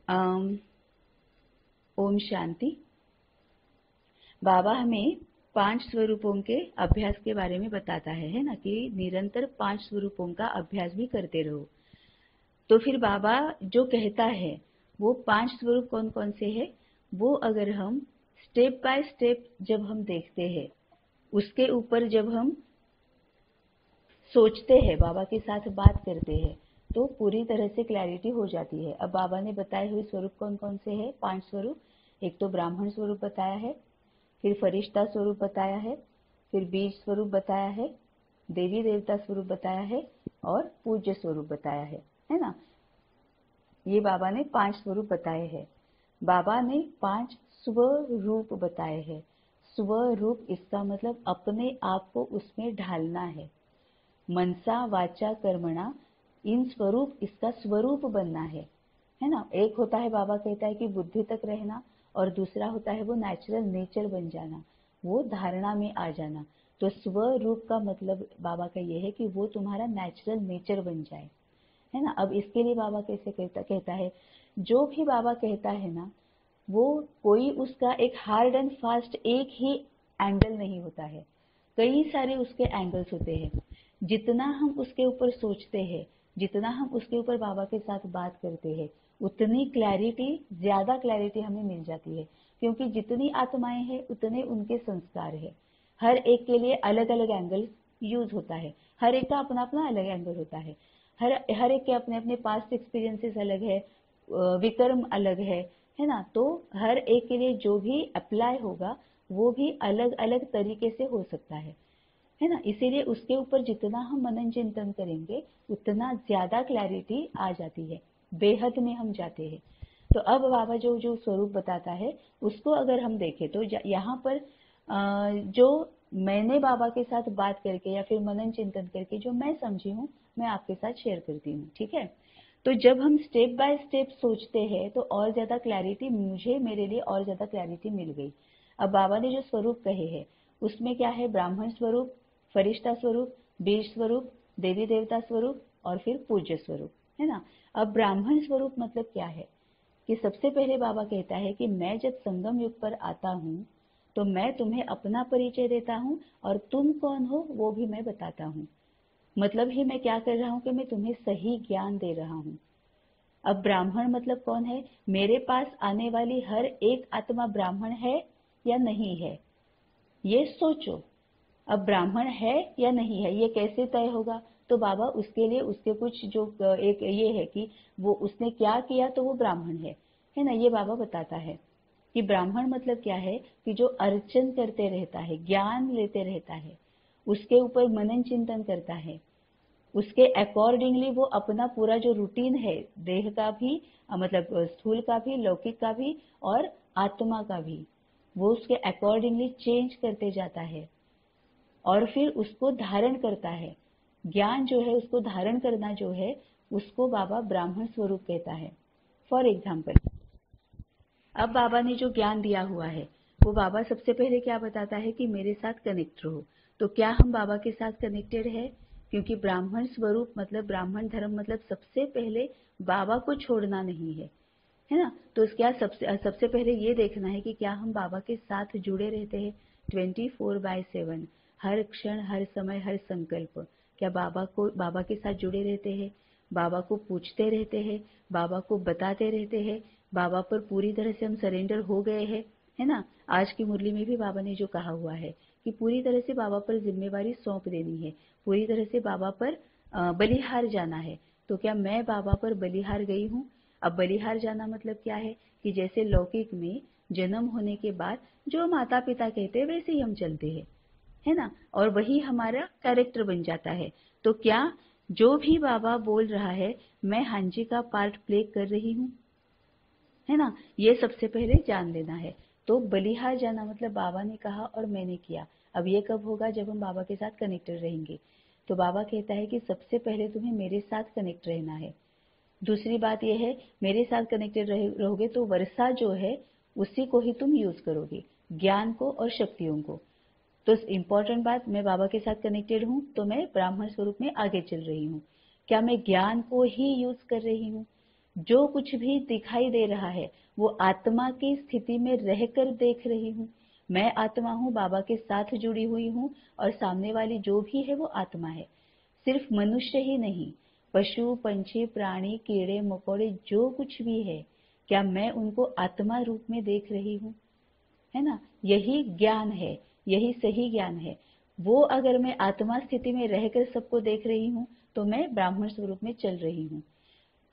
अम, ओम शांति। बाबा हमें 5 स्वरूपों के अभ्यास के बारे में बताता है ना, कि निरंतर 5 स्वरूपों का अभ्यास भी करते रहो। तो फिर बाबा जो कहता है वो 5 स्वरूप कौन कौन से हैं, वो अगर हम स्टेप बाय स्टेप जब हम देखते हैं, उसके ऊपर जब हम सोचते हैं, बाबा के साथ बात करते हैं, तो पूरी तरह से क्लैरिटी हो जाती है। अब बाबा ने बताए हुए स्वरूप कौन कौन से हैं, 5 स्वरूप। एक तो ब्राह्मण स्वरूप बताया है, फिर फरिश्ता स्वरूप बताया है, फिर बीज स्वरूप बताया है, देवी देवता स्वरूप बताया है और पूज्य स्वरूप बताया है ना। ये बाबा ने 5 स्वरूप बताए हैं। बाबा ने 5 स्वरूप बताए हैं। स्वरूप इसका मतलब अपने आप को उसमें ढालना है। मनसा वाचा कर्मणा, इन स्वरूप इसका स्वरूप बनना है ना। एक होता है, बाबा कहता है कि बुद्धि तक रहना, और दूसरा होता है वो नेचुरल नेचर बन जाना, वो धारणा में आ जाना। तो स्वरूप का मतलब बाबा का ये है कि वो तुम्हारा नेचुरल नेचर बन जाए, है ना। अब इसके लिए बाबा कैसे कहता है, जो भी बाबा कहता है ना, वो कोई उसका एक हार्ड एंड फास्ट एक ही एंगल नहीं होता है, कई सारे उसके एंगल्स होते हैं। जितना हम उसके ऊपर सोचते हैं, जितना हम उसके ऊपर बाबा के साथ बात करते हैं, उतनी क्लैरिटी, ज्यादा क्लैरिटी हमें मिल जाती है। क्योंकि जितनी आत्माएं हैं उतने उनके संस्कार है। हर एक के लिए अलग अलग एंगल यूज होता है, हर एक का अपना अपना अलग एंगल होता है। हर एक के अपने अपने पास्ट एक्सपीरियंसेस अलग है, विकर्म अलग है ना। तो हर एक के लिए जो भी अप्लाई होगा वो भी अलग अलग तरीके से हो सकता है ना। इसीलिए उसके ऊपर जितना हम मनन चिंतन करेंगे उतना ज्यादा क्लैरिटी आ जाती है, बेहद में हम जाते हैं। तो अब बाबा जो जो स्वरूप बताता है उसको अगर हम देखें तो यहाँ पर जो मैंने बाबा के साथ बात करके या फिर मनन चिंतन करके जो मैं समझी हूँ, मैं आपके साथ शेयर करती हूँ, ठीक है। तो जब हम स्टेप बाय स्टेप सोचते हैं तो और ज्यादा क्लैरिटी, मेरे लिए और ज्यादा क्लैरिटी मिल गई। अब बाबा ने जो स्वरूप कहे हैं उसमें क्या है, ब्राह्मण स्वरूप, फरिश्ता स्वरूप, बीज स्वरूप, देवी देवता स्वरूप और फिर पूज्य स्वरूप, है ना। अब ब्राह्मण स्वरूप मतलब क्या है, कि सबसे पहले बाबा कहता है कि मैं जब संगम युग पर आता हूँ तो मैं तुम्हें अपना परिचय देता हूँ और तुम कौन हो वो भी मैं बताता हूँ। मतलब ही मैं क्या कर रहा हूँ कि मैं तुम्हें सही ज्ञान दे रहा हूँ। अब ब्राह्मण मतलब कौन है, मेरे पास आने वाली हर एक आत्मा ब्राह्मण है या नहीं है, ये सोचो। अब ब्राह्मण है या नहीं है ये कैसे तय होगा, तो बाबा उसके लिए उसके कुछ जो एक ये है कि वो उसने क्या किया तो वो ब्राह्मण है ना। ये बाबा बताता है कि ब्राह्मण मतलब क्या है, कि जो अर्चन करते रहता है, ज्ञान लेते रहता है, उसके ऊपर मनन चिंतन करता है, उसके अकॉर्डिंगली वो अपना पूरा जो रूटीन है, देह का भी मतलब स्थूल का भी, लौकिक का भी और आत्मा का भी, वो उसके अकॉर्डिंगली चेंज करते जाता है और फिर उसको धारण करता है। ज्ञान जो है उसको धारण करना जो है, उसको बाबा ब्राह्मण स्वरूप कहता है। फॉर एग्जाम्पल, अब बाबा ने जो ज्ञान दिया हुआ है वो बाबा सबसे पहले क्या बताता है कि मेरे साथ कनेक्ट रहो। तो क्या हम बाबा के साथ कनेक्टेड है, क्योंकि ब्राह्मण स्वरूप मतलब ब्राह्मण धर्म मतलब सबसे पहले बाबा को छोड़ना नहीं है ना। तो क्या सबसे पहले ये देखना है कि क्या हम बाबा के साथ जुड़े रहते हैं 24/7, हर क्षण, हर समय, हर संकल्प। क्या बाबा के साथ जुड़े रहते हैं, बाबा को पूछते रहते हैं, बाबा को बताते रहते हैं, बाबा पर पूरी तरह से हम सरेंडर हो गए हैं, है ना। आज की मुरली में भी बाबा ने जो कहा हुआ है कि पूरी तरह से बाबा पर जिम्मेवारी सौंप देनी है, पूरी तरह से बाबा पर बलिहार जाना है। तो क्या मैं बाबा पर बलिहार गई हूँ। अब बलिहार जाना मतलब क्या है, कि जैसे लौकिक में जन्म होने के बाद जो माता पिता कहते हैं वैसे ही हम चलते हैं, है ना, और वही हमारा कैरेक्टर बन जाता है। तो क्या जो भी बाबा बोल रहा है मैं हांजी का पार्ट प्ले कर रही हूँ, है ना, ये सबसे पहले जान लेना है। तो बलिहार जाना मतलब बाबा ने कहा और मैंने किया। अब ये कब होगा, जब हम बाबा के साथ कनेक्टेड रहेंगे। तो बाबा कहता है कि सबसे पहले तुम्हें मेरे साथ कनेक्ट रहना है। दूसरी बात यह है, मेरे साथ कनेक्टेड रहोगे तो वर्षा जो है उसी को ही तुम यूज करोगे, ज्ञान को और शक्तियों को। तो इम्पोर्टेंट बात, मैं बाबा के साथ कनेक्टेड हूँ तो मैं ब्राह्मण स्वरूप में आगे चल रही हूँ। क्या मैं ज्ञान को ही यूज कर रही हूँ, जो कुछ भी दिखाई दे रहा है वो आत्मा की स्थिति में रहकर देख रही हूँ। मैं आत्मा हूँ, बाबा के साथ जुड़ी हुई हूँ, और सामने वाली जो भी है वो आत्मा है। सिर्फ मनुष्य ही नहीं, पशु पंछी प्राणी कीड़े मकोड़े जो कुछ भी है, क्या मैं उनको आत्मा रूप में देख रही हूँ? है ना? यही ज्ञान है, यही सही ज्ञान है। वो अगर मैं आत्मा स्थिति में रहकर सबको देख रही हूँ तो मैं ब्राह्मण स्वरूप में चल रही हूँ।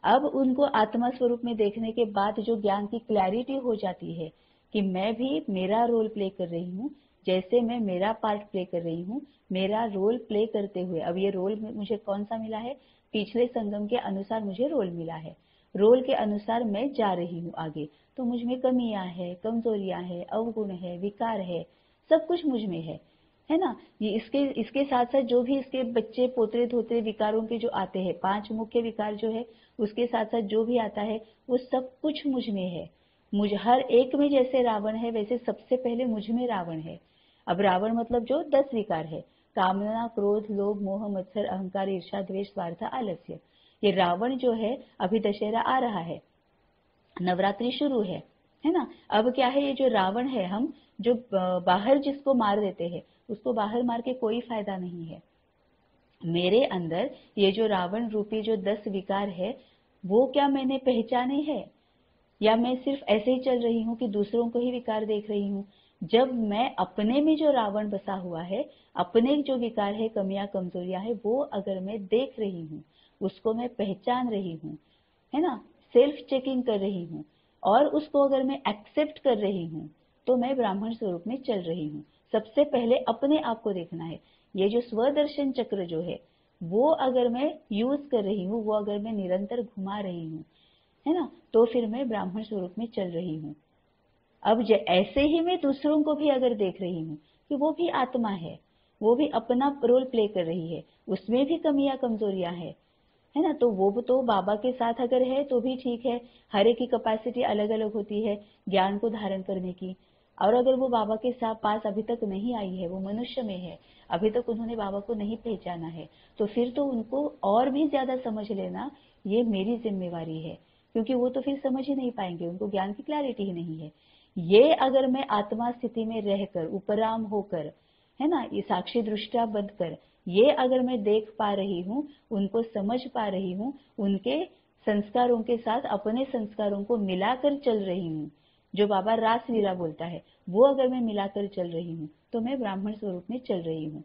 अब उनको आत्मा स्वरूप में देखने के बाद जो ज्ञान की क्लैरिटी हो जाती है कि मैं भी मेरा रोल प्ले कर रही हूँ, जैसे मैं मेरा पार्ट प्ले कर रही हूँ, मेरा रोल प्ले करते हुए, अब ये रोल मुझे कौन सा मिला है? पिछले संगम के अनुसार मुझे रोल मिला है। रोल के अनुसार मैं जा रही हूँ आगे, तो मुझ में कमियां है, कमजोरियां है, अवगुण है, विकार है, सब कुछ मुझ में है ना? ये इसके साथ साथ जो भी इसके बच्चे पोतरे धोतरे विकारों के जो आते हैं, 5 मुख्य विकार जो है, उसके साथ साथ जो भी आता है वो सब कुछ मुझ में है। मुझ हर एक में जैसे रावण है वैसे सबसे पहले मुझ में रावण है। अब रावण मतलब जो 10 विकार है, कामना क्रोध लोभ मोह मत्सर अहंकार ईर्ष्या द्वेष स्वार्थ आलस्य। ये रावण जो है, अभी दशहरा आ रहा है, नवरात्रि शुरू है ना? अब क्या है, ये जो रावण है, हम जो बाहर जिसको मार देते हैं उसको बाहर मार के कोई फायदा नहीं है। मेरे अंदर ये जो रावण रूपी जो 10 विकार है वो क्या मैंने पहचाने हैं, या मैं सिर्फ ऐसे ही चल रही हूँ कि दूसरों को ही विकार देख रही हूँ? जब मैं अपने में जो रावण बसा हुआ है, अपने जो विकार है, कमियां कमजोरियां है, वो अगर मैं देख रही हूँ, उसको मैं पहचान रही हूँ, है ना, सेल्फ चेकिंग कर रही हूँ, और उसको अगर मैं एक्सेप्ट कर रही हूँ, तो मैं ब्राह्मण स्वरूप में चल रही हूँ। सबसे पहले अपने आप को देखना है। ये जो स्वदर्शन चक्र जो है वो अगर मैं यूज कर रही हूँ, वो अगर मैं निरंतर घुमा रही हूँ, है ना, तो फिर मैं ब्राह्मण स्वरूप में चल रही हूँ। अब ऐसे ही मैं दूसरों को भी अगर देख रही हूँ कि वो भी आत्मा है, वो भी अपना रोल प्ले कर रही है, उसमें भी कमियां कमजोरियां है ना, तो वो तो बाबा के साथ अगर है तो भी ठीक है। हर एक की कैपेसिटी अलग अलग होती है ज्ञान को धारण करने की। और अगर वो बाबा के साथ पास अभी तक नहीं आई है, वो मनुष्य में है, अभी तक उन्होंने बाबा को नहीं पहचाना है, तो फिर तो उनको और भी ज्यादा समझ लेना ये मेरी जिम्मेवारी है, क्योंकि वो तो फिर समझ ही नहीं पाएंगे, उनको ज्ञान की क्लैरिटी ही नहीं है। ये अगर मैं आत्मा स्थिति में रहकर उपराम होकर, है ना, ये साक्षी दृष्टिया बनकर ये अगर मैं देख पा रही हूँ, उनको समझ पा रही हूँ, उनके संस्कारों के साथ अपने संस्कारों को मिलाकर चल रही हूँ, जो बाबा रास लीला बोलता है वो अगर मैं मिलाकर चल रही हूँ, तो मैं ब्राह्मण स्वरूप में चल रही हूँ,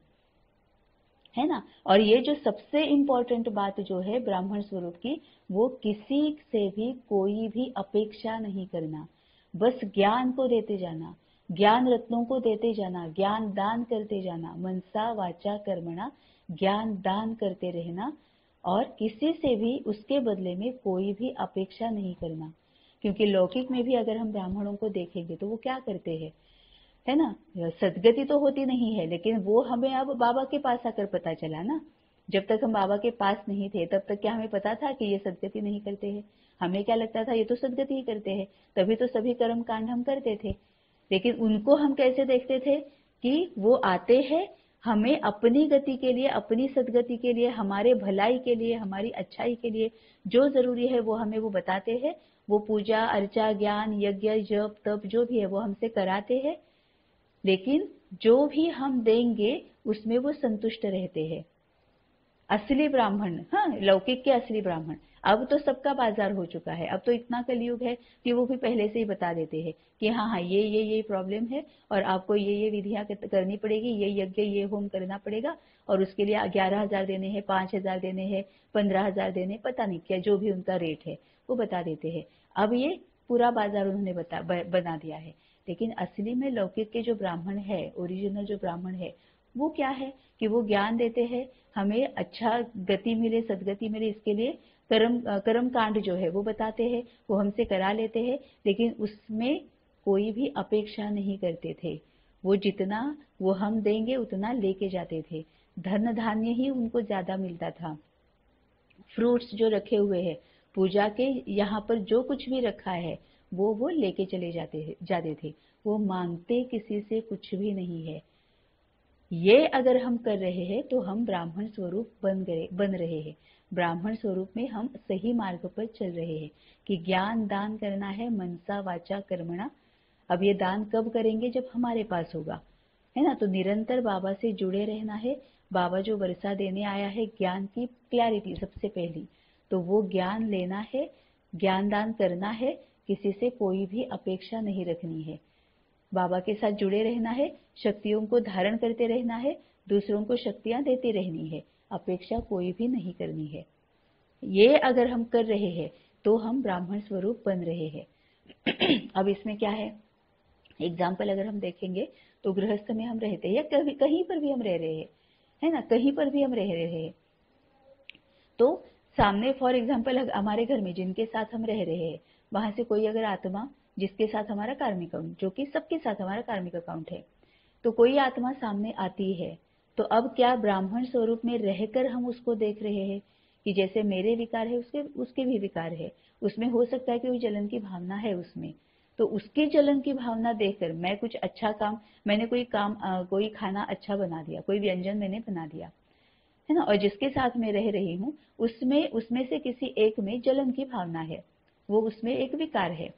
है ना। और ये जो सबसे इंपॉर्टेंट बात जो है ब्राह्मण स्वरूप की, वो किसी से भी कोई भी अपेक्षा नहीं करना, बस ज्ञान को देते जाना, ज्ञान रत्नों को देते जाना, ज्ञान दान करते जाना, मनसा वाचा कर्मणा ज्ञान दान करते रहना, और किसी से भी उसके बदले में कोई भी अपेक्षा नहीं करना। क्योंकि लौकिक में भी अगर हम ब्राह्मणों को देखेंगे तो वो क्या करते हैं, है ना, सदगति तो होती नहीं है, लेकिन वो हमें अब बाबा के पास आकर पता चला ना। जब तक हम बाबा के पास नहीं थे तब तक क्या हमें पता था कि ये सदगति नहीं करते हैं? हमें क्या लगता था, ये तो सदगति ही करते हैं, तभी तो सभी कर्म कांड हम करते थे। लेकिन उनको हम कैसे देखते थे कि वो आते हैं हमें अपनी गति के लिए, अपनी सदगति के लिए, हमारे भलाई के लिए, हमारी अच्छाई के लिए जो जरूरी है वो हमें वो बताते हैं। वो पूजा अर्चा ज्ञान यज्ञ जप तप जो भी है वो हमसे कराते हैं, लेकिन जो भी हम देंगे उसमें वो संतुष्ट रहते हैं। असली ब्राह्मण, हाँ, लौकिक के असली ब्राह्मण। अब तो सबका बाजार हो चुका है, अब तो इतना कलयुग है कि वो भी पहले से ही बता देते हैं कि हाँ हाँ ये प्रॉब्लम है और आपको ये विधियां करनी पड़ेगी, ये यज्ञ ये होम करना पड़ेगा, और उसके लिए 11,000 देने हैं, 5,000 देने हैं, 15,000 देने, पता नहीं क्या जो भी उनका रेट है वो बता देते हैं। अब ये पूरा बाजार उन्होंने बना दिया है। लेकिन असली में लौकिक के जो ब्राह्मण है, ओरिजिनल जो ब्राह्मण है, वो क्या है कि वो ज्ञान देते हैं, हमें अच्छा गति मिले, सदगति मिले, इसके लिए कर्म कांड जो है वो बताते हैं, वो हमसे करा लेते हैं, लेकिन उसमें कोई भी अपेक्षा नहीं करते थे। वो जितना वो हम देंगे उतना लेके जाते थे, धन धान्य ही उनको ज्यादा मिलता था। फ्रूट्स जो रखे हुए हैं पूजा के, यहाँ पर जो कुछ भी रखा है वो लेके चले जाते थे। वो मांगते किसी से कुछ भी नहीं है। ये अगर हम कर रहे हैं तो हम ब्राह्मण स्वरूप बन रहे हैं। ब्राह्मण स्वरूप में हम सही मार्ग पर चल रहे हैं कि ज्ञान दान करना है मनसा वाचा कर्मणा। अब ये दान कब करेंगे? जब हमारे पास होगा, है ना। तो निरंतर बाबा से जुड़े रहना है। बाबा जो वर्षा देने आया है ज्ञान की क्लैरिटी सबसे पहली, तो वो ज्ञान लेना है, ज्ञान दान करना है, किसी से कोई भी अपेक्षा नहीं रखनी है। बाबा के साथ जुड़े रहना है, शक्तियों को धारण करते रहना है, दूसरों को शक्तियां देती रहनी है, अपेक्षा कोई भी नहीं करनी है। ये अगर हम कर रहे हैं तो हम ब्राह्मण स्वरूप बन रहे हैं। अब इसमें क्या है, एग्जाम्पल अगर हम देखेंगे तो गृहस्थ में हम रहते हैं या कहीं पर भी हम रह रहे हैं, है ना, कहीं पर भी हम रह रहे हैं, तो सामने फॉर एग्जाम्पल हमारे घर में जिनके साथ हम रह रहे हैं वहां से कोई अगर आत्मा जिसके साथ हमारा कार्मिक अकाउंट, जो कि सबके साथ हमारा कार्मिक अकाउंट है, तो कोई आत्मा सामने आती है, तो अब क्या ब्राह्मण स्वरूप में रहकर हम उसको देख रहे हैं कि जैसे मेरे विकार है उसके भी विकार है, उसमें हो सकता है कि कोई जलन की भावना है उसमें, तो उसकी जलन की भावना देखकर मैं कुछ अच्छा काम, मैंने कोई खाना अच्छा बना दिया, कोई व्यंजन मैंने बना दिया, है ना, और जिसके साथ मैं रह रही हूँ उसमें से किसी एक में जलन की भावना है, वो उसमें एक विकार है,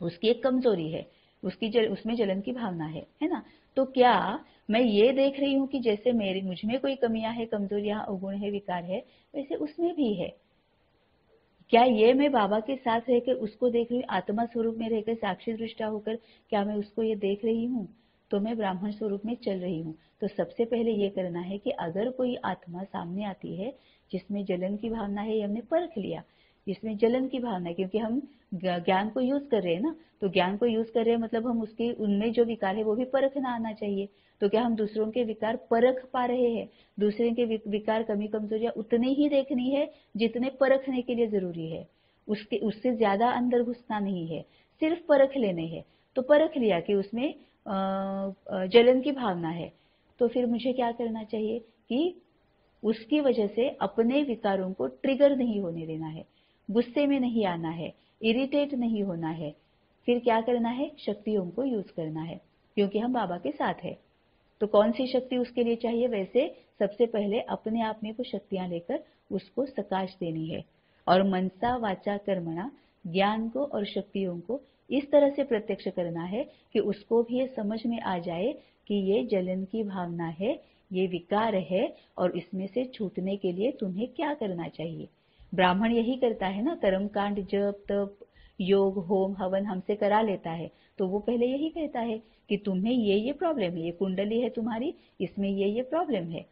उसकी एक कमजोरी है, उसमें जलन की भावना है ना। तो क्या मैं ये देख रही हूँ कि जैसे मुझ में कोई कमियां है, कमजोरियां, अवगुण है, विकार है, वैसे उसमें भी है? क्या ये मैं बाबा के साथ रहकर उसको देख रही हूँ, आत्मा स्वरूप में रहकर साक्षी दृष्टा होकर क्या मैं उसको ये देख रही हूँ? तो मैं ब्राह्मण स्वरूप में चल रही हूँ। तो सबसे पहले ये करना है कि अगर कोई आत्मा सामने आती है जिसमें जलन की भावना है, ये हमने परख लिया, जिसमें जलन की भावना है, क्योंकि हम ज्ञान को यूज कर रहे हैं ना, तो ज्ञान को यूज कर रहे हैं मतलब हम उसके उनमें जो विकार है वो भी परखना आना चाहिए। तो क्या हम दूसरों के विकार परख पा रहे हैं? दूसरे के विकार, कमी, कमजोरियां उतनी ही देखनी है जितने परखने के लिए जरूरी है, उससे ज्यादा अंदर घुसना नहीं है, सिर्फ परख लेने हैं। तो परख लिया कि उसमें जलन की भावना है, तो फिर मुझे क्या करना चाहिए कि उसकी वजह से अपने विकारों को ट्रिगर नहीं होने देना है, गुस्से में नहीं आना है, इरिटेट नहीं होना है। फिर क्या करना है? शक्तियों को यूज करना है, क्योंकि हम बाबा के साथ है। तो कौन सी शक्ति उसके लिए चाहिए? वैसे सबसे पहले अपने आप में कुछ शक्तियां लेकर उसको सकाश देनी है, और मनसा वाचा कर्मणा, ज्ञान को और शक्तियों को इस तरह से प्रत्यक्ष करना है कि उसको भी ये समझ में आ जाए कि ये जलन की भावना है, ये विकार है, और इसमें से छूटने के लिए तुम्हें क्या करना चाहिए। ब्राह्मण यही करता है ना, कर्मकांड, जप तप योग होम हवन हमसे करा लेता है, तो वो पहले यही कहता है कि तुम्हें ये प्रॉब्लम है, ये कुंडली है तुम्हारी, इसमें ये प्रॉब्लम है,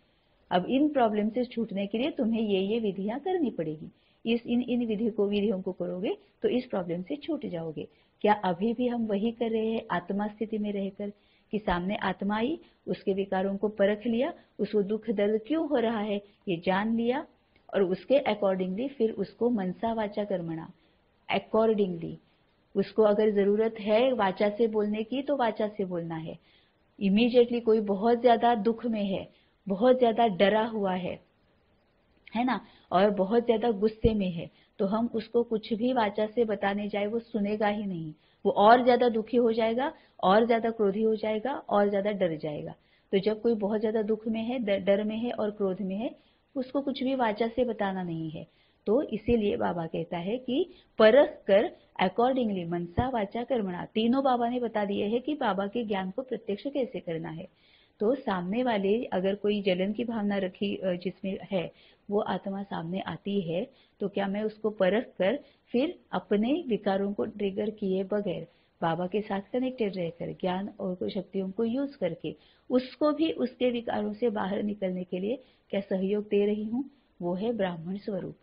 अब इन प्रॉब्लम से छूटने के लिए तुम्हें ये विधियां करनी पड़ेगी, इन विधियों को करोगे तो इस प्रॉब्लम से छूट जाओगे। क्या अभी भी हम वही कर रहे हैं आत्मा स्थिति में रहकर कि सामने आत्मा आई, उसके विकारों को परख लिया, उसको दुख दर्द क्यों हो रहा है ये जान लिया, और उसके अकॉर्डिंगली फिर उसको मनसा वाचा कर्मणा, अकॉर्डिंगली उसको अगर जरूरत है वाचा से बोलने की तो वाचा से बोलना है। इमीडिएटली कोई बहुत ज्यादा दुख में है, बहुत ज्यादा डरा हुआ है ना, और बहुत ज्यादा गुस्से में है, तो हम उसको कुछ भी वाचा से बताने जाए वो सुनेगा ही नहीं, वो और ज्यादा दुखी हो जाएगा, और ज्यादा क्रोधी हो जाएगा, और ज्यादा डर जाएगा। तो जब कोई बहुत ज्यादा दुख में है, डर में है और क्रोध में है, उसको कुछ भी वाचा से बताना नहीं है। तो इसीलिए बाबा कहता है कि परख कर अकॉर्डिंगली मनसा वाचा कर्मणा, तीनों बाबा ने बता दिए हैं कि बाबा के ज्ञान को प्रत्यक्ष कैसे करना है। तो सामने वाले अगर कोई जलन की भावना रखी जिसमें है, वो आत्मा सामने आती है, तो क्या मैं उसको परख कर फिर अपने विकारों को ट्रिगर किए बगैर बाबा के साथ कनेक्टेड रहकर ज्ञान और शक्तियों को यूज करके उसको भी उसके विकारों से बाहर निकलने के लिए क्या सहयोग दे रही हूँ? वो है ब्राह्मण स्वरूप।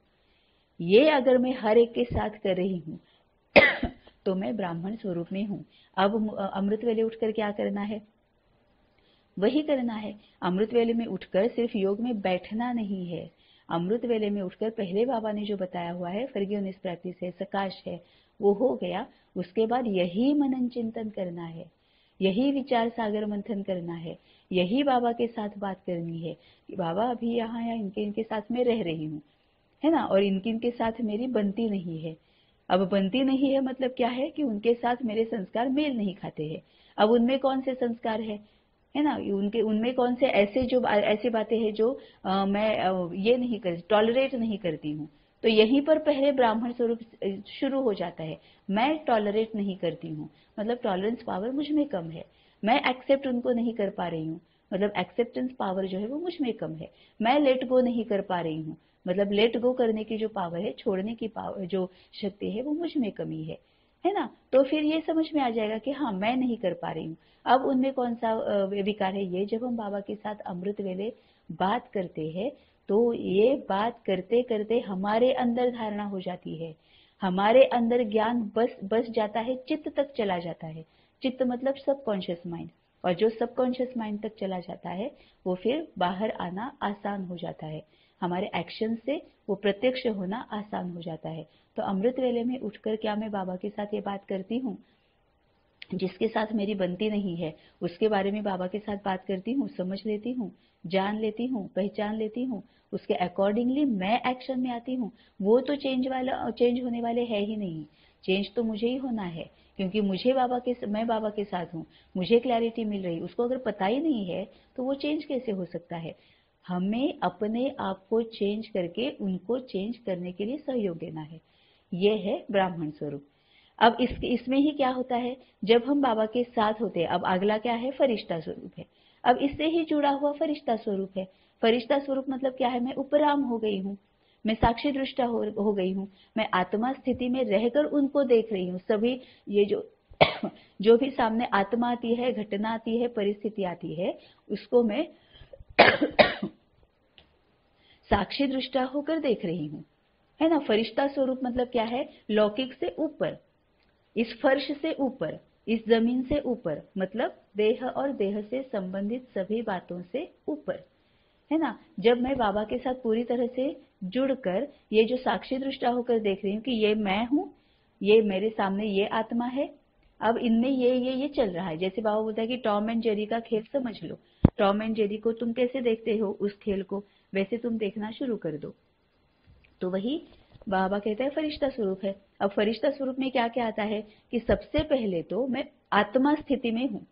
ये अगर मैं हर एक के साथ कर रही हूँ तो मैं ब्राह्मण स्वरूप में हूँ। अब अमृत वेले उठकर क्या करना है? वही करना है। अमृत वेले में उठकर सिर्फ योग में बैठना नहीं है, अमृत वेले में उठकर पहले बाबा ने जो बताया हुआ है, फॉरगिवनेस प्रैक्टिस है, सकाश है, वो हो गया। उसके बाद यही मनन चिंतन करना है, यही विचार सागर मंथन करना है, यही बाबा के साथ बात करनी है कि बाबा अभी यहाँ या इनके साथ में रह रही हूँ, है ना, और इनके साथ मेरी बनती नहीं है। अब बनती नहीं है मतलब क्या है कि उनके साथ मेरे संस्कार मेल नहीं खाते हैं। अब उनमें कौन से संस्कार है? है ना। उनके उनमें कौन से ऐसे जो ऐसी बातें हैं जो मैं ये नहीं कर टॉलरेट नहीं करती हूँ। तो यहीं पर पहले ब्राह्मण स्वरूप शुरू हो जाता है। मैं टॉलरेट नहीं करती हूँ, मतलब टॉलरेंस पावर मुझ में कम है। मैं एक्सेप्ट उनको नहीं कर पा रही हूँ, मतलब एक्सेप्टेंस पावर जो है वो मुझ में कम है। मैं लेट गो नहीं कर पा रही हूँ, मतलब लेट गो करने की जो पावर है, छोड़ने की पावर जो शक्ति है वो मुझ में कमी है ना। तो फिर ये समझ में आ जाएगा कि हाँ मैं नहीं कर पा रही हूँ। अब उनमें कौन सा विकार है, ये जब हम बाबा के साथ अमृत वेले बात करते हैं तो ये बात करते करते हमारे अंदर धारणा हो जाती है, हमारे अंदर ज्ञान बस जाता है, चित्त तक चला जाता है। चित्त मतलब सबकॉन्शियस माइंड, और जो सबकॉन्शियस माइंड तक चला जाता है वो फिर बाहर आना आसान हो जाता है, हमारे एक्शन से वो प्रत्यक्ष होना आसान हो जाता है। तो अमृत वेले में उठकर क्या मैं बाबा के साथ ये बात करती हूँ? जिसके साथ मेरी बनती नहीं है उसके बारे में बाबा के साथ बात करती हूँ, समझ लेती हूँ, जान लेती हूँ, पहचान लेती हूँ, उसके अकॉर्डिंगली मैं एक्शन में आती हूँ। वो तो चेंज होने वाले है ही नहीं। चेंज तो मुझे ही होना है, क्योंकि मैं बाबा के साथ हूँ, मुझे क्लैरिटी मिल रही। उसको अगर पता ही नहीं है तो वो चेंज कैसे हो सकता है? हमें अपने आप को चेंज करके उनको चेंज करने के लिए सहयोग देना है। ये है ब्राह्मण स्वरूप। अब इसमें ही क्या होता है, जब हम बाबा के साथ होते हैं, अब अगला क्या है, फरिश्ता स्वरूप है। अब इससे ही जुड़ा हुआ फरिश्ता स्वरूप है। फरिश्ता स्वरूप मतलब क्या है, मैं उपराम हो गई हूँ, मैं साक्षी दृष्टा हो गई हूँ, मैं आत्मा स्थिति में रहकर उनको देख रही हूँ। सभी ये जो जो भी सामने आत्मा आती है, घटना आती है, परिस्थिति आती है, उसको मैं साक्षी दृष्टा होकर देख रही हूँ, है ना। फरिश्ता स्वरूप मतलब क्या है, लौकिक से ऊपर, इस फर्श से ऊपर, इस जमीन से ऊपर, मतलब देह और देह से संबंधित सभी बातों से ऊपर, है ना। जब मैं बाबा के साथ पूरी तरह से जुड़कर ये जो साक्षी दृष्टा होकर देख रही हूँ कि ये मैं हूँ, ये मेरे सामने ये आत्मा है, अब इनमें ये चल रहा है। जैसे बाबा बोलता है कि टॉम एंड जेरी का खेल समझ लो। टॉम एंड जेरी को तुम कैसे देखते हो, उस खेल को वैसे तुम देखना शुरू कर दो। तो वही बाबा कहते हैं फरिश्ता स्वरूप है। अब फरिश्ता स्वरूप में क्या क्या आता है कि सबसे पहले तो मैं आत्मा स्थिति में हूँ,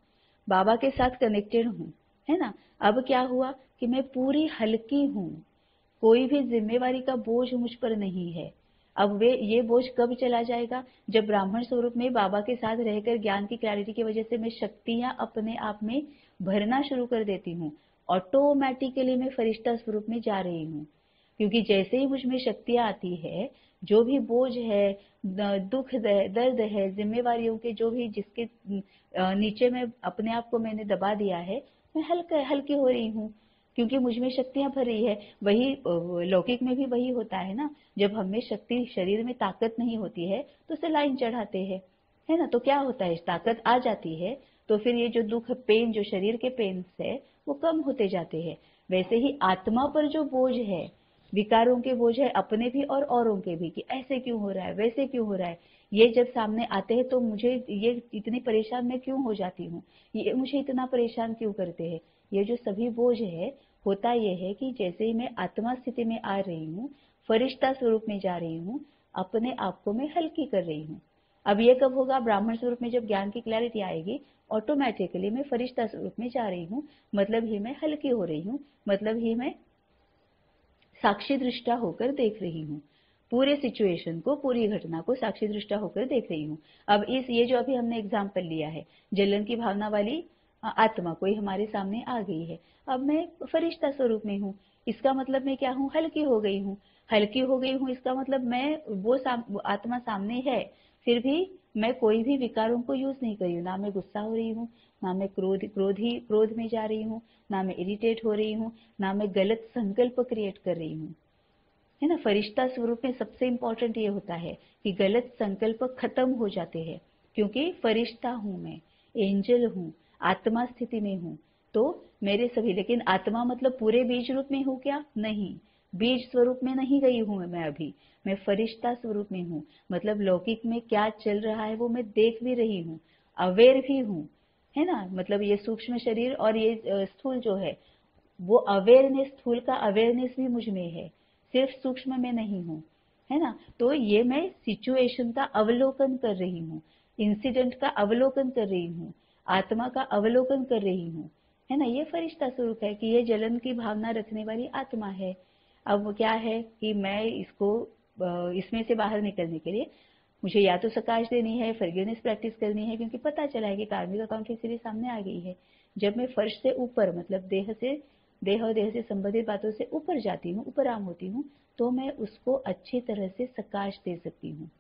बाबा के साथ कनेक्टेड हूँ, है ना। अब क्या हुआ कि मैं पूरी हल्की हूँ, कोई भी जिम्मेवारी का बोझ मुझ पर नहीं है। अब ये बोझ कब चला जाएगा, जब ब्राह्मण स्वरूप में बाबा के साथ रहकर ज्ञान की क्लैरिटी की वजह से मैं शक्तियां अपने आप में भरना शुरू कर देती हूँ। ऑटोमेटिकली मैं फरिश्ता स्वरूप में जा रही हूँ, क्योंकि जैसे ही मुझ में शक्तियां आती है, जो भी बोझ है, दुख दर्द है, जिम्मेवारियों के जो भी जिसके नीचे में अपने आप को मैंने दबा दिया है, मैं हल्की हो रही हूँ, क्योंकि मुझ में शक्तियां भर रही है। वही लौकिक में भी वही होता है ना, जब हमें शक्ति, शरीर में ताकत नहीं होती है तो सलाइन चढ़ाते हैं, है ना। तो क्या होता है, ताकत आ जाती है तो फिर ये जो दुख, पेन, जो शरीर के पेन है वो कम होते जाते हैं। वैसे ही आत्मा पर जो बोझ है, विकारों के बोझ है, अपने भी और औरों के भी, कि ऐसे क्यों हो रहा है, वैसे क्यों हो रहा है, ये जब सामने आते हैं तो मुझे ये इतनी परेशान मैं क्यों हो जाती हूँ, ये मुझे इतना परेशान क्यों करते हैं, ये जो सभी बोझ है, होता ये है कि जैसे ही मैं आत्मा स्थिति में आ रही हूँ, फरिश्ता स्वरूप में जा रही हूँ, अपने आप को मैं हल्की कर रही हूँ। अब ये कब होगा, ब्राह्मण स्वरूप में जब ज्ञान की क्लैरिटी आएगी, ऑटोमेटिकली मैं फरिश्ता स्वरूप में जा रही हूँ, मतलब ही मैं हल्की हो रही हूँ, मतलब ही मैं साक्षी दृष्टा होकर देख रही हूँ, पूरे सिचुएशन को, पूरी घटना को साक्षी दृष्टा होकर देख रही हूँ। अब ये जो अभी हमने एग्जाम्पल लिया है, जलन की भावना वाली आत्मा कोई हमारे सामने आ गई है, अब मैं फरिश्ता स्वरूप में हूँ, इसका मतलब मैं क्या हूँ, हल्की हो गई हूँ। हल्की हो गई हूँ इसका मतलब मैं वो आत्मा सामने है, फिर भी मैं कोई भी विकारों को यूज नहीं कर रही हूँ, ना मैं गुस्सा हो रही हूँ, ना मैं क्रोध में जा रही हूँ, ना मैं इरिटेट हो रही हूँ, ना मैं गलत संकल्प क्रिएट कर रही हूँ, है ना। फरिश्ता स्वरूप में सबसे इंपॉर्टेंट ये होता है कि गलत संकल्प खत्म हो जाते हैं, क्योंकि फरिश्ता हूं मैं, एंजल हूं, आत्मा स्थिति में हूं, तो मेरे सभी, लेकिन आत्मा मतलब पूरे बीज रूप में हूं क्या, नहीं, बीज स्वरूप में नहीं गई हूं मैं अभी, मैं फरिश्ता स्वरूप में हूं, मतलब लौकिक में क्या चल रहा है वो मैं देख भी रही हूँ, अवेयर भी हूँ, है ना। मतलब ये सूक्ष्म शरीर और ये स्थूल जो है, वो अवेयरनेस, स्थूल का अवेयरनेस भी मुझ में है, सिर्फ सूक्ष्म में नहीं हूँ, है ना। तो ये मैं सिचुएशन का अवलोकन कर रही हूँ, इंसिडेंट का अवलोकन कर रही हूँ, आत्मा का अवलोकन कर रही हूँ, है ना, ये फरिश्ता स्वरूप है कि ये जलन की भावना रखने वाली आत्मा है। अब क्या है कि मैं इसको इसमें से बाहर निकलने के लिए मुझे या तो सकाश देनी है, फॉरगिवनेस प्रैक्टिस करनी है, क्योंकि पता चला है कि कार्मिक अकाउंट की सीरीज सामने आ गई है। जब मैं फर्श से ऊपर मतलब देह और देह से संबंधित बातों से ऊपर जाती हूँ, ऊपर आम होती हूँ, तो मैं उसको अच्छी तरह से सकाश दे सकती हूँ,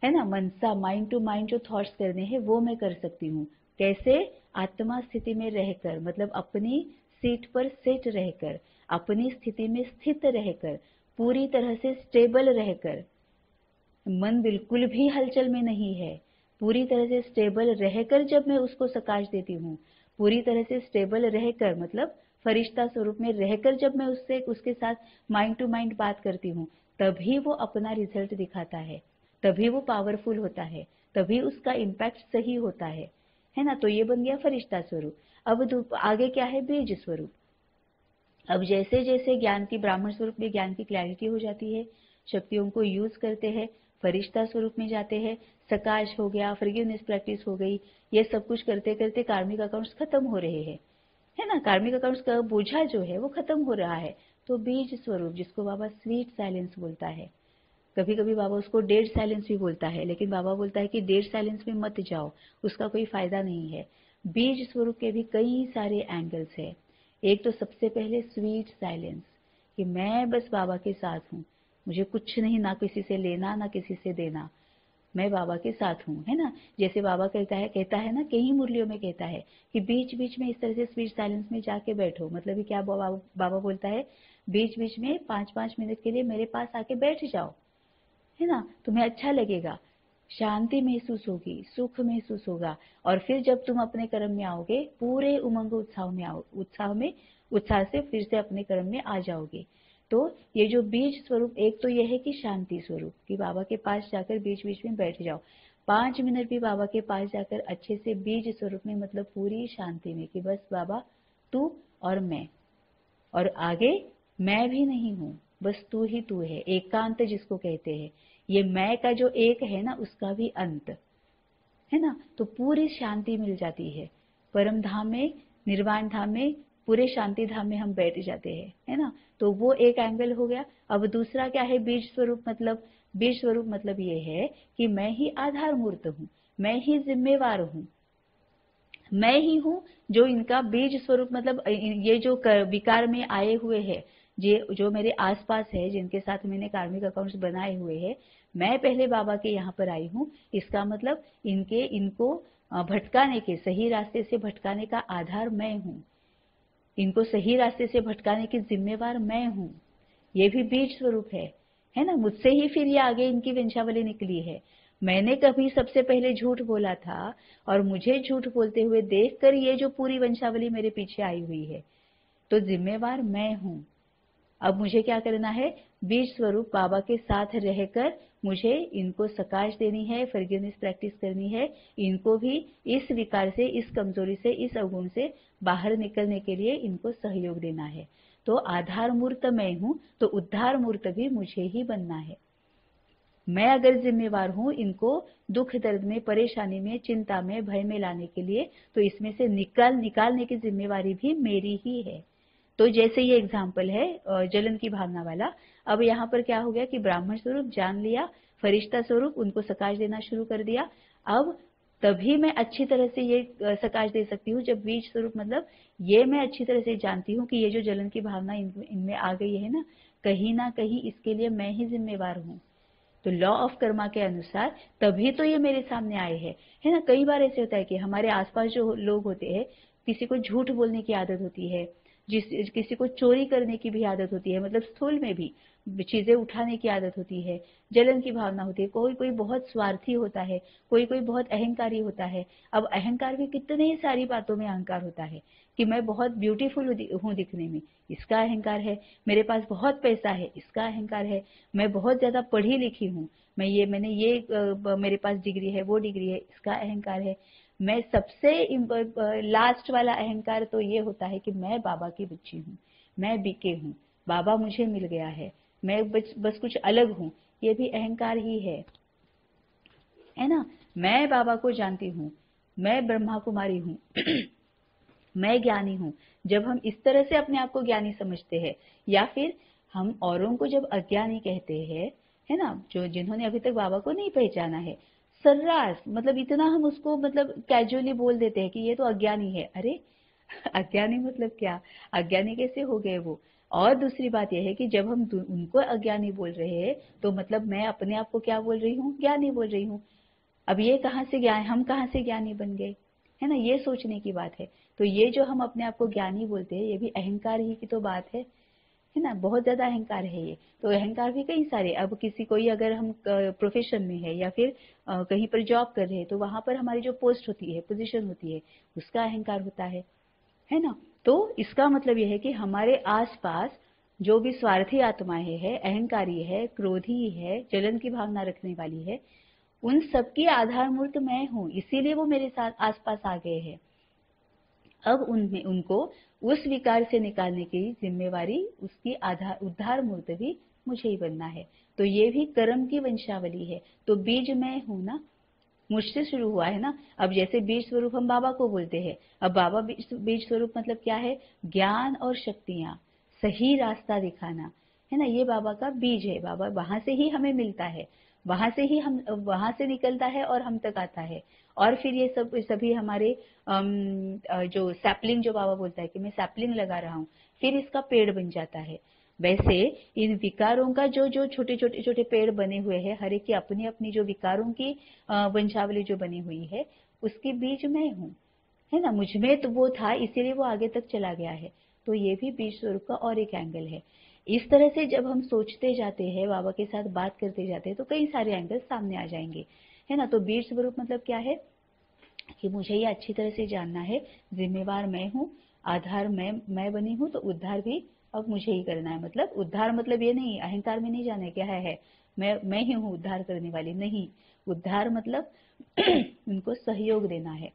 है ना। मनसा माइंड टू माइंड जो थॉट्स करने हैं वो मैं कर सकती हूँ। कैसे? आत्मा स्थिति में रहकर, मतलब अपनी सीट पर सेट रहकर, अपनी स्थिति में स्थित रहकर, पूरी तरह से स्टेबल रहकर, मन बिल्कुल भी हलचल में नहीं है, पूरी तरह से स्टेबल रहकर जब मैं उसको सकाश देती हूँ, पूरी तरह से स्टेबल रहकर मतलब फरिश्ता स्वरूप में रहकर जब मैं उससे उसके साथ माइंड टू माइंड बात करती हूँ, तभी वो अपना रिजल्ट दिखाता है, तभी वो पावरफुल होता है, तभी उसका इम्पैक्ट सही होता है ना। तो ये बन गया फरिश्ता स्वरूप। अब आगे क्या है? बीज स्वरूप। अब जैसे जैसे ज्ञान की, ब्राह्मण स्वरूप में ज्ञान की क्लैरिटी हो जाती है, शक्तियों को यूज करते हैं, फरिश्ता स्वरूप में जाते हैं, सकाश हो गया, फॉरगिवनेस प्रैक्टिस हो गई, ये सब कुछ करते करते कार्मिक अकाउंट्स खत्म हो रहे हैं, है ना। कार्मिक अकाउंट्स का बोझा जो है वो खत्म हो रहा है। तो बीज स्वरूप, जिसको बाबा स्वीट साइलेंस बोलता है, कभी कभी बाबा उसको डेड साइलेंस भी बोलता है, लेकिन बाबा बोलता है कि डेड साइलेंस में मत जाओ, उसका कोई फायदा नहीं है। बीज स्वरूप के भी कई सारे एंगल्स है। एक तो सबसे पहले स्वीट साइलेंस, कि मैं बस बाबा के साथ हूँ, मुझे कुछ नहीं, ना किसी से लेना ना किसी से देना, मैं बाबा के साथ हूँ, है ना। जैसे बाबा कहता है ना, कई मुरलियों में कहता है कि बीच बीच में इस तरह से स्वीट साइलेंस में जाके बैठो। मतलब क्या बाबा बोलता है? बीच बीच में 5-5 मिनट के लिए मेरे पास आके बैठ जाओ, है ना, तुम्हें अच्छा लगेगा, शांति महसूस होगी, सुख महसूस होगा, और फिर जब तुम अपने कर्म में आओगे, पूरे उमंग उत्साह से फिर से अपने कर्म में आ जाओगे। तो ये जो बीज स्वरूप, एक तो ये है कि शांति स्वरूप, कि बाबा के पास जाकर बीच बीच में बैठ जाओ, 5 मिनट भी बाबा के पास जाकर अच्छे से बीज स्वरूप में, मतलब पूरी शांति में, कि बस बाबा तू और मैं, और आगे मैं भी नहीं हूँ, बस तू ही तू है, एकांत जिसको कहते हैं। ये मैं का जो एक है ना, उसका भी अंत, है ना। तो पूरी शांति मिल जाती है परम धाम में, निर्वाण धाम में, पूरे शांति धाम में हम बैठ जाते हैं, है ना। तो वो एक एंगल हो गया। अब दूसरा क्या है? बीज स्वरूप मतलब, बीज स्वरूप मतलब ये है कि मैं ही आधार मूर्त हूँ, मैं ही जिम्मेवार हूँ, मैं ही हूँ जो इनका बीज स्वरूप, मतलब ये जो विकार में आए हुए हैं, जो मेरे आसपास है, जिनके साथ मैंने कार्मिक अकाउंट्स बनाए हुए हैं, मैं पहले बाबा के यहाँ पर आई हूँ। इसका मतलब इनको भटकाने के, सही रास्ते से भटकाने का आधार मैं हूँ, इनको सही रास्ते से भटकाने की जिम्मेवार मैं हूँ। ये भी बीज स्वरूप है ना। मुझसे ही फिर ये आगे इनकी वंशावली निकली है। मैंने कभी सबसे पहले झूठ बोला था, और मुझे झूठ बोलते हुए देखकर ये जो पूरी वंशावली मेरे पीछे आई हुई है, तो जिम्मेवार मैं हूँ। अब मुझे क्या करना है? बीज स्वरूप बाबा के साथ रहकर मुझे इनको सकाश देनी है, फॉरगिवनेस प्रैक्टिस करनी है, इनको भी इस विकार से, इस कमजोरी से, इस अवगुण से बाहर निकलने के लिए इनको सहयोग देना है। तो आधार मूर्त मैं हूं, तो उद्धार मूर्त भी मुझे ही बनना है। मैं अगर जिम्मेवार हूं इनको दुख दर्द में, परेशानी में, चिंता में, भय में लाने के लिए, तो इसमें से निकालने की जिम्मेवारी भी मेरी ही है। तो जैसे ये एग्जाम्पल है जलन की भावना वाला। अब यहाँ पर क्या हो गया कि ब्राह्मण स्वरूप जान लिया, फरिश्ता स्वरूप उनको सकाश देना शुरू कर दिया। अब तभी मैं अच्छी तरह से ये सकाश दे सकती हूँ जब बीज स्वरूप, मतलब ये मैं अच्छी तरह से जानती हूँ कि ये जो जलन की भावना इनमें आ गई है ना कहीं इसके लिए मैं ही जिम्मेवार हूँ। तो लॉ ऑफ कर्मा के अनुसार तभी तो ये मेरे सामने आए हैं, है ना। कई बार ऐसे होता है कि हमारे आसपास जो लोग होते हैं, किसी को झूठ बोलने की आदत होती है, किसी को चोरी करने की भी आदत होती है, मतलब स्थूल में भी चीजें उठाने की आदत होती है, जलन की भावना होती है, कोई कोई बहुत स्वार्थी होता है, कोई कोई बहुत अहंकारी होता है। अब अहंकार भी कितने सारी बातों में अहंकार होता है, कि मैं बहुत ब्यूटीफुल हूँ दिखने में, इसका अहंकार है। मेरे पास बहुत पैसा है, इसका अहंकार है। मैं बहुत ज्यादा पढ़ी लिखी हूँ, मैंने ये मेरे पास डिग्री है, वो डिग्री है, इसका अहंकार है। मैं सबसे लास्ट वाला अहंकार तो ये होता है कि मैं बाबा की बच्ची हूँ, मैं बीके हूँ, बाबा मुझे मिल गया है, मैं बस कुछ अलग हूँ, ये भी अहंकार ही है ना। मैं बाबा को जानती हूँ, मैं ब्रह्मा कुमारी हूँ मैं ज्ञानी हूँ। जब हम इस तरह से अपने आप को ज्ञानी समझते हैं, या फिर हम औरों को जब अज्ञानी कहते हैं, है ना, जो जिन्होंने अभी तक बाबा को नहीं पहचाना है, सर्रास मतलब इतना हम उसको मतलब कैजुअली बोल देते हैं कि ये तो अज्ञानी है। अरे अज्ञानी मतलब क्या? अज्ञानी कैसे हो गए वो? और दूसरी बात यह है कि जब हम उनको अज्ञानी बोल रहे हैं, तो मतलब मैं अपने आप को क्या बोल रही हूँ? ज्ञानी बोल रही हूँ। अब ये कहाँ से ज्ञान, हम कहाँ से ज्ञानी बन गए, है ना? ये सोचने की बात है। तो ये जो हम अपने आप को ज्ञानी बोलते हैं, ये भी अहंकार ही की तो बात है ना? बहुत ज्यादा अहंकार है ये। तो अहंकार भी कई सारे, अब किसी कोई अगर हम प्रोफेशन में है या फिर कहीं पर जॉब कर रहे हैं, तो वहां पर हमारी जो पोस्ट होती है, पोजीशन होती है, उसका अहंकार होता है ना? तो इसका मतलब यह है कि हमारे आसपास जो भी स्वार्थी आत्माएं है, अहंकारी है, क्रोधी है, जलन की भावना रखने वाली है, उन सबकी आधार मूर्त मैं हूँ, इसीलिए वो मेरे साथ आसपास आ गए हैं। अब उनमें उनको उस विकार से निकालने की जिम्मेवारी, उसकी आधार उद्धार मूर्त भी मुझे ही बनना है। तो ये भी कर्म की वंशावली है। तो बीज मैं हूं ना, मुझसे शुरू हुआ है ना। अब जैसे बीज स्वरूप हम बाबा को बोलते हैं, अब बाबा बीज स्वरूप मतलब क्या है? ज्ञान और शक्तियां, सही रास्ता दिखाना, है ना? ये बाबा का बीज है। बाबा वहां से ही हमें मिलता है, वहां से ही हम, वहां से निकलता है और हम तक आता है। और फिर ये सब सभी हमारे जो सैपलिंग, जो बाबा बोलता है कि मैं सैपलिंग लगा रहा हूँ, फिर इसका पेड़ बन जाता है। वैसे इन विकारों का जो जो छोटे छोटे छोटे पेड़ बने हुए हैं, हर एक की अपनी अपनी जो विकारों की वंशावली जो बनी हुई है, उसके बीज मैं हूँ, है ना? मुझ में तो वो था, इसीलिए वो आगे तक चला गया है। तो ये भी बीज स्वरूप का और एक एंगल है। इस तरह से जब हम सोचते जाते हैं, बाबा के साथ बात करते जाते हैं, तो कई सारे एंगल सामने आ जाएंगे, है ना? तो बीज स्वरूप मतलब क्या है कि मुझे ये अच्छी तरह से जानना है, जिम्मेवार मैं हूँ, आधार मैं बनी हूँ, तो उद्धार भी अब मुझे ही करना है। मतलब उद्धार मतलब ये नहीं, अहंकार में नहीं जाना है क्या है मैं ही हूँ उद्धार करने वाली, नहीं। उद्धार मतलब उनको सहयोग देना है।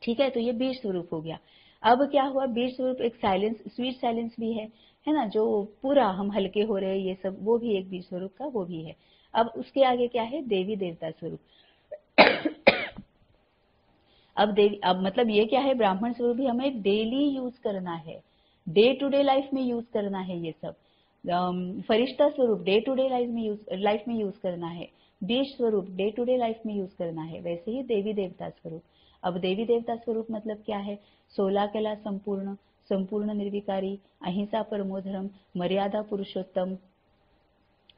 ठीक है, तो ये बीज स्वरूप हो गया। अब क्या हुआ? बीज स्वरूप एक साइलेंस, स्वीट साइलेंस भी है ना? जो पूरा हम हल्के हो रहे हैं, ये सब वो भी एक बीज स्वरूप का वो भी है। अब उसके आगे क्या है? देवी देवता स्वरूप। अब देवी, अब मतलब ये क्या है? ब्राह्मण स्वरूप भी हमें डेली यूज करना है, डे टू डे लाइफ में यूज करना है ये सब। फरिश्ता स्वरूप डे टू डे लाइफ में यूज करना है। बीज स्वरूप डे टू डे लाइफ में यूज करना है। वैसे ही देवी देवता स्वरूप। अब देवी देवता स्वरूप मतलब क्या है? 16 कला संपूर्ण, संपूर्ण निर्विकारी, अहिंसा परमो धर्म, मर्यादा पुरुषोत्तम,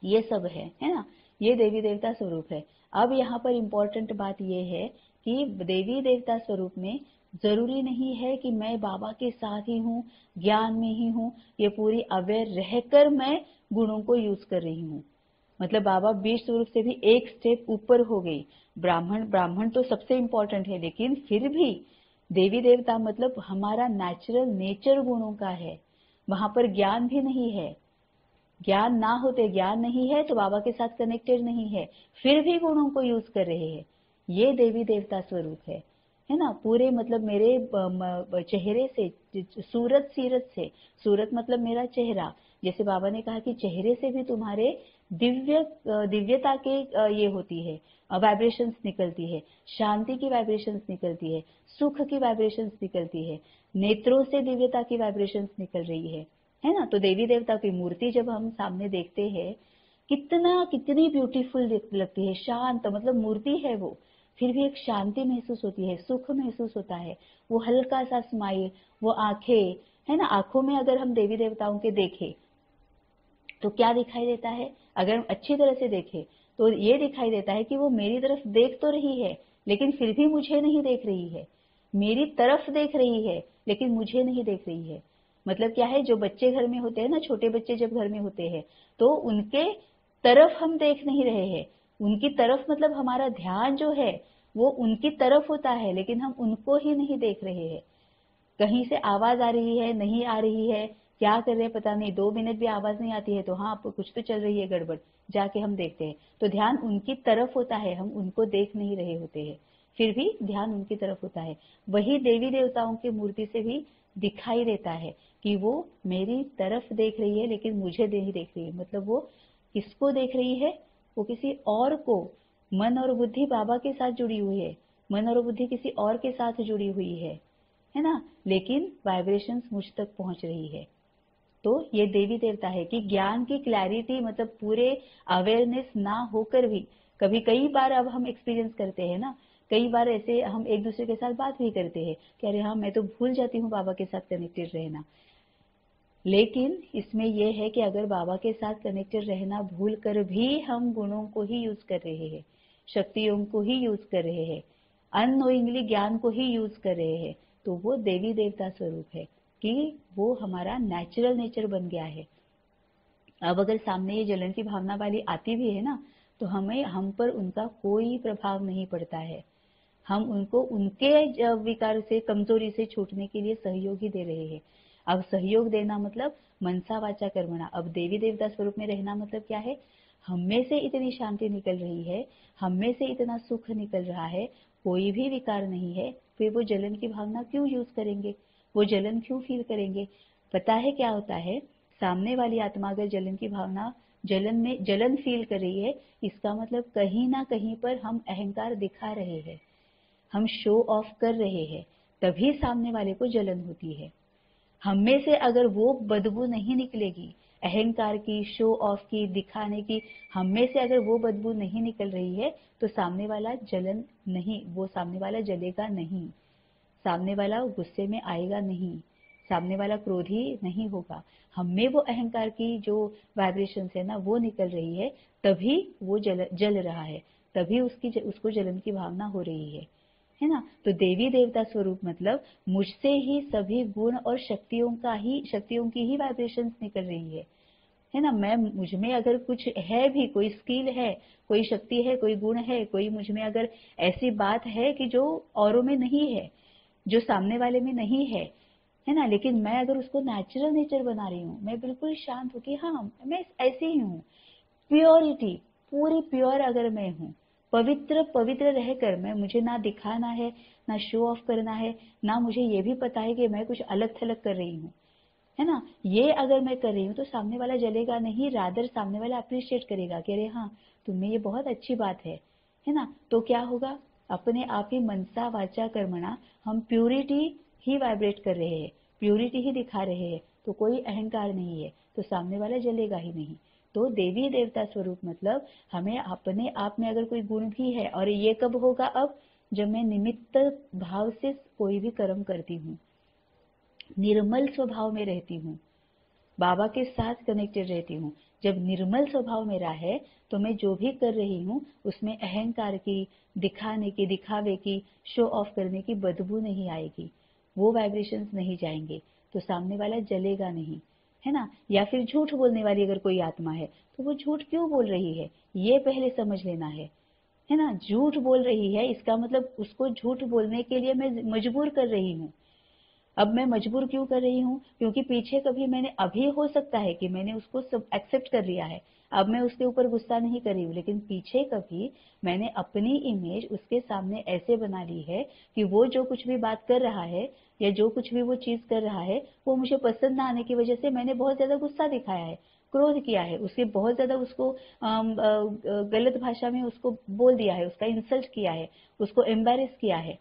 ये सब है ना? ये देवी देवता स्वरूप है। अब यहाँ पर इंपॉर्टेंट बात ये है कि देवी देवता स्वरूप में जरूरी नहीं है कि मैं बाबा के साथ ही हूँ, ज्ञान में ही हूँ, ये पूरी अवेयर रहकर मैं गुणों को यूज कर रही हूँ। मतलब बाबा बीज स्वरूप से भी एक स्टेप ऊपर हो गई। ब्राह्मण ब्राह्मण तो सबसे इंपॉर्टेंट है, लेकिन फिर भी देवी देवता मतलब हमारा नेचुरल नेचर गुणों का है। वहां पर ज्ञान भी नहीं है। ज्ञान ना होते, ज्ञान नहीं है तो बाबा के साथ कनेक्टेड नहीं है, फिर भी गुणों को यूज कर रहे हैं। ये देवी देवता स्वरूप है ना? पूरे मतलब मेरे चेहरे से, सूरत सीरत से, सूरत मतलब मेरा चेहरा, जैसे बाबा ने कहा कि चेहरे से भी तुम्हारे दिव्यता के ये होती है, वाइब्रेशंस निकलती है, शांति की वाइब्रेशंस निकलती है, सुख की वाइब्रेशंस निकलती है, नेत्रों से दिव्यता की वाइब्रेशंस निकल रही है ना? तो देवी देवता की मूर्ति जब हम सामने देखते हैं, कितनी ब्यूटीफुल लगती है, शांत मतलब मूर्ति है वो, फिर भी एक शांति महसूस होती है, सुख महसूस होता है, वो हल्का सा स्माइल, वो आंखें, है ना? आंखों में अगर हम देवी देवताओं के देखें तो क्या दिखाई देता है? अगर हम अच्छी तरह से देखें तो ये दिखाई देता है कि वो मेरी तरफ देख तो रही है, लेकिन फिर भी मुझे नहीं देख रही है। मेरी तरफ देख रही है, लेकिन मुझे नहीं देख रही है। मतलब क्या है? जो बच्चे घर में होते हैं ना, छोटे बच्चे जब घर में होते हैं, तो उनके तरफ हम देख नहीं रहे हैं। उनकी तरफ मतलब हमारा ध्यान जो है वो उनकी तरफ होता है, लेकिन हम उनको ही नहीं देख रहे हैं। कहीं से आवाज आ रही है, नहीं आ रही है, क्या कर रहे हैं पता नहीं, 2 मिनट भी आवाज नहीं आती है तो हाँ कुछ तो चल रही है गड़बड़, जाके हम देखते हैं तो ध्यान उनकी तरफ होता है, हम उनको देख नहीं रहे होते हैं, फिर भी ध्यान उनकी तरफ होता है। वही देवी देवताओं की मूर्ति से भी दिखाई देता है कि वो मेरी तरफ देख रही है, लेकिन मुझे नहीं देख रही है। मतलब वो किसको देख रही है? वो किसी और को। मन और बुद्धि बाबा के साथ जुड़ी हुई है, मन और बुद्धि किसी और के साथ जुड़ी हुई है है ना, लेकिन वाइब्रेशंस मुझ तक पहुंच रही है। तो ये देवी देवता है कि ज्ञान की क्लैरिटी मतलब पूरे अवेयरनेस ना होकर भी कभी कई बार अब हम एक्सपीरियंस करते हैं ना, कई बार ऐसे हम एक दूसरे के साथ बात भी करते हैं कि अरे हाँ मैं तो भूल जाती हूँ बाबा के साथ कनेक्टेड रहना। लेकिन इसमें यह है कि अगर बाबा के साथ कनेक्टेड रहना भूल कर भी हम गुणों को ही यूज कर रहे हैं, शक्तियों को ही यूज कर रहे हैं, अननोइंगली ज्ञान को ही यूज कर रहे हैं, तो वो देवी देवता स्वरूप है कि वो हमारा नेचुरल नेचर बन गया है। अब अगर सामने ये जलन की भावना वाली आती भी है ना, तो हम पर उनका कोई प्रभाव नहीं पड़ता है। हम उनको उनके विकार से, कमजोरी से छूटने के लिए सहयोग ही दे रहे हैं। अब सहयोग देना मतलब मनसा वाचा कर्मणा। अब देवी देवता स्वरूप में रहना मतलब क्या है? हम में से इतनी शांति निकल रही है, हम में से इतना सुख निकल रहा है, कोई भी विकार नहीं है, फिर वो जलन की भावना क्यों यूज करेंगे, वो जलन क्यों फील करेंगे? पता है क्या होता है, सामने वाली आत्मा अगर जलन की भावना, जलन फील कर रही है, इसका मतलब कहीं ना कहीं पर हम अहंकार दिखा रहे हैं, हम शो ऑफ कर रहे हैं, तभी सामने वाले को जलन होती है। हम में से अगर वो बदबू नहीं निकलेगी, अहंकार की, शो ऑफ की, दिखाने की, हम में से अगर वो बदबू नहीं निकल रही है, तो सामने वाला जलन नहीं, वो सामने वाला जलेगा नहीं, सामने वाला गुस्से में आएगा नहीं, सामने वाला क्रोधी नहीं होगा। हम में वो अहंकार की जो वाइब्रेशन है ना, वो निकल रही है, तभी वो जल रहा है, तभी उसको जलन की भावना हो रही है ना। तो देवी देवता स्वरूप मतलब मुझसे ही सभी गुण और शक्तियों की ही वाइब्रेशंस निकल रही है ना। मैं, मुझ में अगर कुछ है भी, कोई स्किल है, कोई शक्ति है, कोई गुण है, कोई मुझ में अगर ऐसी बात है कि जो औरों में नहीं है, जो सामने वाले में नहीं है ना, लेकिन मैं अगर उसको नेचुरल नेचर बना रही हूँ, मैं बिल्कुल शांत हूँ कि हाँ मैं ऐसे ही हूँ, प्योरिटी, पूरी प्योर अगर मैं हूँ, पवित्र पवित्र रहकर, मैं, मुझे ना दिखाना है, ना शो ऑफ करना है, ना मुझे ये भी पता है कि मैं कुछ अलग थलग कर रही हूँ, है ना, ये अगर मैं कर रही हूँ तो सामने वाला जलेगा नहीं, रादर सामने वाला अप्रिशिएट करेगा कि अरे हाँ तुम्हें ये बहुत अच्छी बात है ना। तो क्या होगा, अपने आप ही मनसा वाचा कर्मणा हम प्यूरिटी ही वाइब्रेट कर रहे हैं, प्यूरिटी ही दिखा रहे हैं, तो कोई अहंकार नहीं है, तो सामने वाला जलेगा ही नहीं। तो देवी देवता स्वरूप मतलब हमें अपने आप में अगर कोई गुण भी है, और ये कब होगा, अब जब मैं निमित्त भाव से कोई भी कर्म करती हूँ, निर्मल स्वभाव में रहती हूँ, बाबा के साथ कनेक्टेड रहती हूँ। जब निर्मल स्वभाव मेरा है, तो मैं जो भी कर रही हूँ उसमें अहंकार की, दिखाने की, दिखावे की, शो ऑफ करने की बदबू नहीं आएगी, वो वाइब्रेशंस नहीं जाएंगे, तो सामने वाला जलेगा नहीं, है ना। या फिर झूठ बोलने वाली अगर कोई आत्मा है, तो वो झूठ क्यों बोल रही है, ये पहले समझ लेना है ना। झूठ बोल रही है, इसका मतलब उसको झूठ बोलने के लिए मैं मजबूर कर रही हूँ। अब मैं मजबूर क्यों कर रही हूँ, क्योंकि पीछे कभी मैंने, अभी हो सकता है कि मैंने उसको सब एक्सेप्ट कर लिया है, अब मैं उसके ऊपर गुस्सा नहीं कर रही हूँ, लेकिन पीछे कभी मैंने अपनी इमेज उसके सामने ऐसे बना ली है कि वो जो कुछ भी बात कर रहा है, या जो कुछ भी वो चीज कर रहा है, वो मुझे पसंद ना आने की वजह से मैंने बहुत ज्यादा गुस्सा दिखाया है, क्रोध किया है, उसके बहुत ज्यादा उसको गलत भाषा में उसको बोल दिया है, उसका इंसल्ट किया है, उसको एम्बेरस किया है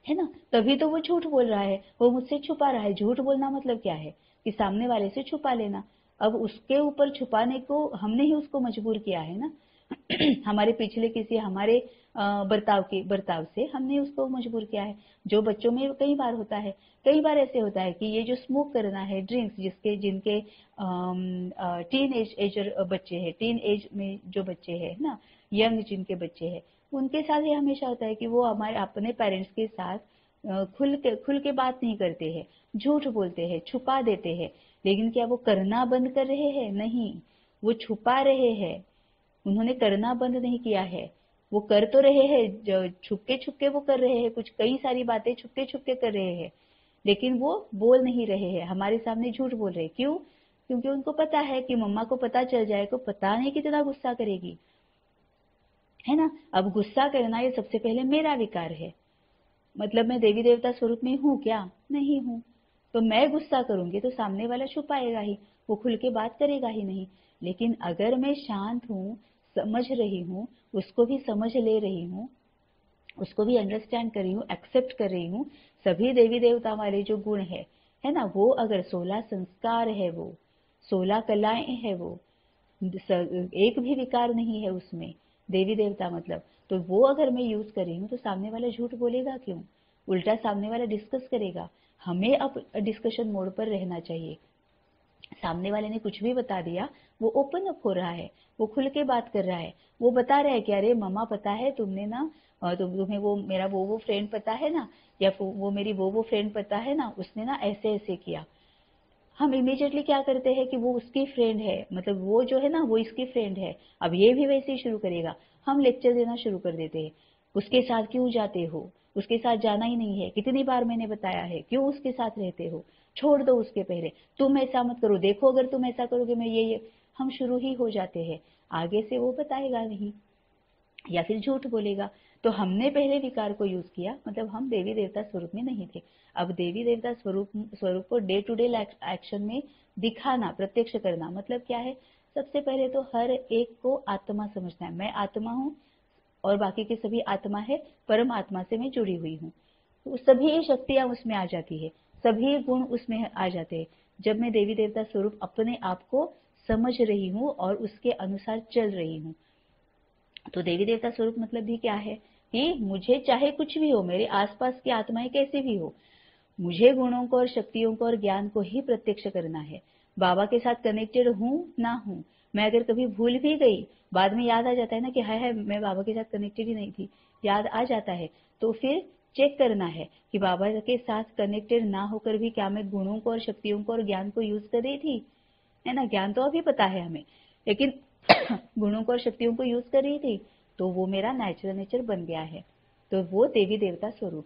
ना। तभी तो वो झूठ बोल रहा है, वो मुझसे छुपा रहा है। झूठ बोलना मतलब क्या है, कि सामने वाले से छुपा लेना। अब उसके ऊपर छुपाने को हमने ही उसको मजबूर किया है ना। हमारे पिछले किसी, हमारे बर्ताव से हमने उसको मजबूर किया है। जो बच्चों में कई बार होता है, कई बार ऐसे होता है कि ये जो स्मोक करना है, ड्रिंक्स, जिनके टीन एजर बच्चे हैं, टीन एज में जो बच्चे हैं ना, यंग जिनके बच्चे हैं, उनके साथ ये हमेशा होता है कि वो हमारे अपने पेरेंट्स के साथ खुल के बात नहीं करते हैं, झूठ बोलते हैं, छुपा देते हैं। लेकिन क्या वो करना बंद कर रहे हैं? नहीं, वो छुपा रहे हैं। उन्होंने करना बंद नहीं किया है, वो कर तो रहे हैं, छुपके छुपके वो कर रहे हैं, कुछ कई सारी बातें छुपके छुपके कर रहे हैं, लेकिन वो बोल नहीं रहे हैं, हमारे सामने झूठ बोल रहे हैं। क्यों? क्योंकि उनको पता है कि मम्मा को पता चल जाए तो पता नहीं कितना गुस्सा करेगी, है ना। अब गुस्सा करना ये सबसे पहले मेरा विकार है, मतलब मैं देवी देवता स्वरूप में हूँ क्या? नहीं हूँ। तो मैं गुस्सा करूंगी तो सामने वाला छुपाएगा ही, वो खुल के बात करेगा ही नहीं। लेकिन अगर मैं शांत हूँ, समझ रही हूँ, उसको भी समझ ले रही हूँ, उसको भी अंडरस्टैंड कर रही हूँ, एक्सेप्ट कर रही हूँ। सभी देवी देवता वाले जो गुण है ना, वो अगर 16 संस्कार है, वो 16 कलाएं है, वो एक भी विकार नहीं है उसमें, देवी देवता मतलब, तो वो अगर मैं यूज कर रही हूँ तो सामने वाला झूठ बोलेगा क्यों? उल्टा सामने वाला डिस्कस करेगा। हमें अब डिस्कशन मोड पर रहना चाहिए। सामने वाले ने कुछ भी बता दिया, वो ओपन अप हो रहा है, वो खुल के बात कर रहा है, वो बता रहा है कि अरे मम्मा पता है तुमने ना, तुम्हें वो मेरा वो फ्रेंड पता है ना, या वो मेरी वो फ्रेंड पता है ना, उसने ना ऐसे ऐसे किया। हम इमीडिएटली क्या करते हैं कि वो उसकी फ्रेंड है, मतलब वो जो है ना वो इसकी फ्रेंड है, अब ये भी वैसे ही शुरू करेगा। हम लेक्चर देना शुरू कर देते हैं, उसके साथ क्यों जाते हो, उसके साथ जाना ही नहीं है, कितनी बार मैंने बताया है, क्यों उसके साथ रहते हो, छोड़ दो उसके पहले, तुम ऐसा मत करो, देखो अगर तुम ऐसा करोगे मैं ये हम शुरू ही हो जाते हैं। आगे से वो बताएगा नहीं या फिर झूठ बोलेगा। तो हमने पहले विकार को यूज किया, मतलब हम देवी देवता स्वरूप में नहीं थे। अब देवी देवता स्वरूप को डे टू डे एक्शन में दिखाना, प्रत्यक्ष करना, मतलब क्या है? सबसे पहले तो हर एक को आत्मा समझना है। मैं आत्मा हूँ और बाकी के सभी आत्मा है, परम आत्मा से मैं जुड़ी हुई हूँ। तो सभी शक्तियां उसमें आ जाती है, सभी गुण उसमें आ जाते हैं जब मैं देवी देवता स्वरूप अपने आप को समझ रही हूँ और उसके अनुसार चल रही हूँ। तो देवी देवता स्वरूप मतलब भी क्या है कि मुझे चाहे कुछ भी हो, मेरे आसपास की आत्माएं कैसी भी हो, मुझे गुणों को और शक्तियों को और ज्ञान को ही प्रत्यक्ष करना है। बाबा के साथ कनेक्टेड हूं ना हूं, मैं अगर कभी भूल भी गई, बाद में याद आ जाता है ना कि हाय हाय मैं बाबा के साथ कनेक्टेड ही नहीं थी, याद आ जाता है, तो फिर चेक करना है कि बाबा के साथ कनेक्टेड ना होकर भी क्या मैं गुणों को और शक्तियों को और ज्ञान को यूज कर रही थी, है ना? ज्ञान तो अभी पता है हमें, लेकिन गुणों को और शक्तियों को यूज कर रही थी, तो वो मेरा नेचुरल नेचर बन गया है, तो वो देवी देवता स्वरूप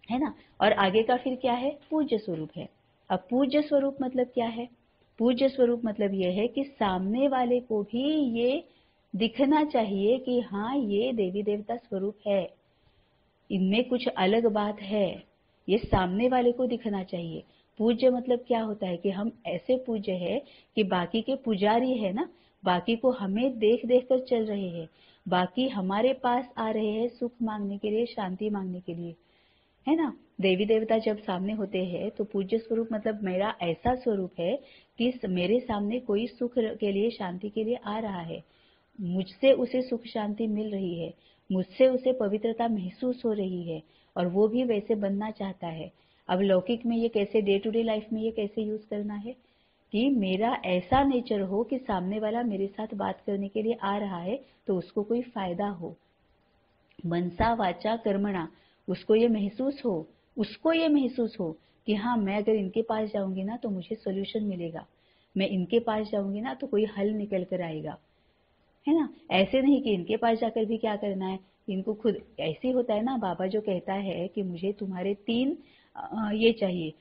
है ना? और आगे का फिर क्या है? पूज्य स्वरूप है। अब पूज्य स्वरूप मतलब क्या है? पूज्य स्वरूप मतलब ये है कि सामने वाले को भी ये दिखना चाहिए कि हाँ ये देवी देवता स्वरूप है, इनमें कुछ अलग बात है, ये सामने वाले को दिखना चाहिए। पूज्य मतलब क्या होता है कि हम ऐसे पूज्य है कि बाकी के पुजारी है ना, बाकी को हमें देख देख कर चल रहे हैं, बाकी हमारे पास आ रहे हैं सुख मांगने के लिए, शांति मांगने के लिए, है ना? देवी देवता जब सामने होते हैं तो पूज्य स्वरूप मतलब मेरा ऐसा स्वरूप है कि मेरे सामने कोई सुख के लिए, शांति के लिए आ रहा है, मुझसे उसे सुख शांति मिल रही है, मुझसे उसे पवित्रता महसूस हो रही है, और वो भी वैसे बनना चाहता है। अब लौकिक में ये कैसे, डे टू डे लाइफ में ये कैसे यूज करना है कि मेरा ऐसा नेचर हो कि सामने वाला मेरे साथ बात करने के लिए आ रहा है तो उसको कोई फायदा हो, मनसा वाचा कर्मणा, उसको ये महसूस हो कि हाँ मैं अगर इनके पास जाऊंगी ना तो मुझे सोल्यूशन मिलेगा, मैं इनके पास जाऊंगी ना तो कोई हल निकल कर आएगा, है ना? ऐसे नहीं कि इनके पास जाकर भी क्या करना है, इनको खुद ऐसे होता है ना। बाबा जो कहता है कि मुझे तुम्हारे 3 ये चाहिए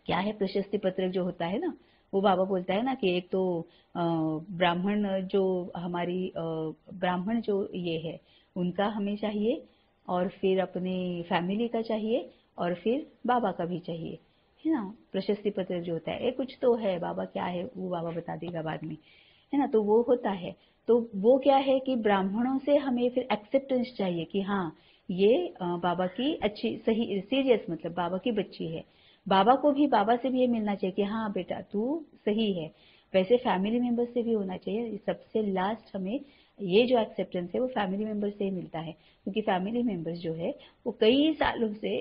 क्या है, प्रशस्ति पत्र जो होता है ना, वो बाबा बोलता है ना कि एक तो ब्राह्मण जो हमारी ब्राह्मण जो ये है उनका हमें चाहिए, और फिर अपने फैमिली का चाहिए, और फिर बाबा का भी चाहिए, है ना? प्रशस्ति पत्र जो होता है, ये कुछ तो है, बाबा क्या है वो बाबा बता देगा बाद में, है ना? तो वो होता है, तो वो क्या है कि ब्राह्मणों से हमें फिर एक्सेप्टेंस चाहिए कि हाँ ये बाबा की अच्छी सही सीरियस, मतलब बाबा की बच्ची है। बाबा को भी, बाबा से भी ये मिलना चाहिए कि हाँ बेटा तू सही है। वैसे फैमिली मेंबर से भी होना चाहिए। सबसे लास्ट हमें ये जो एक्सेप्टेंस है वो फैमिली मेंबर से ही मिलता है, क्योंकि फैमिली मेंबर्स जो है वो कई सालों से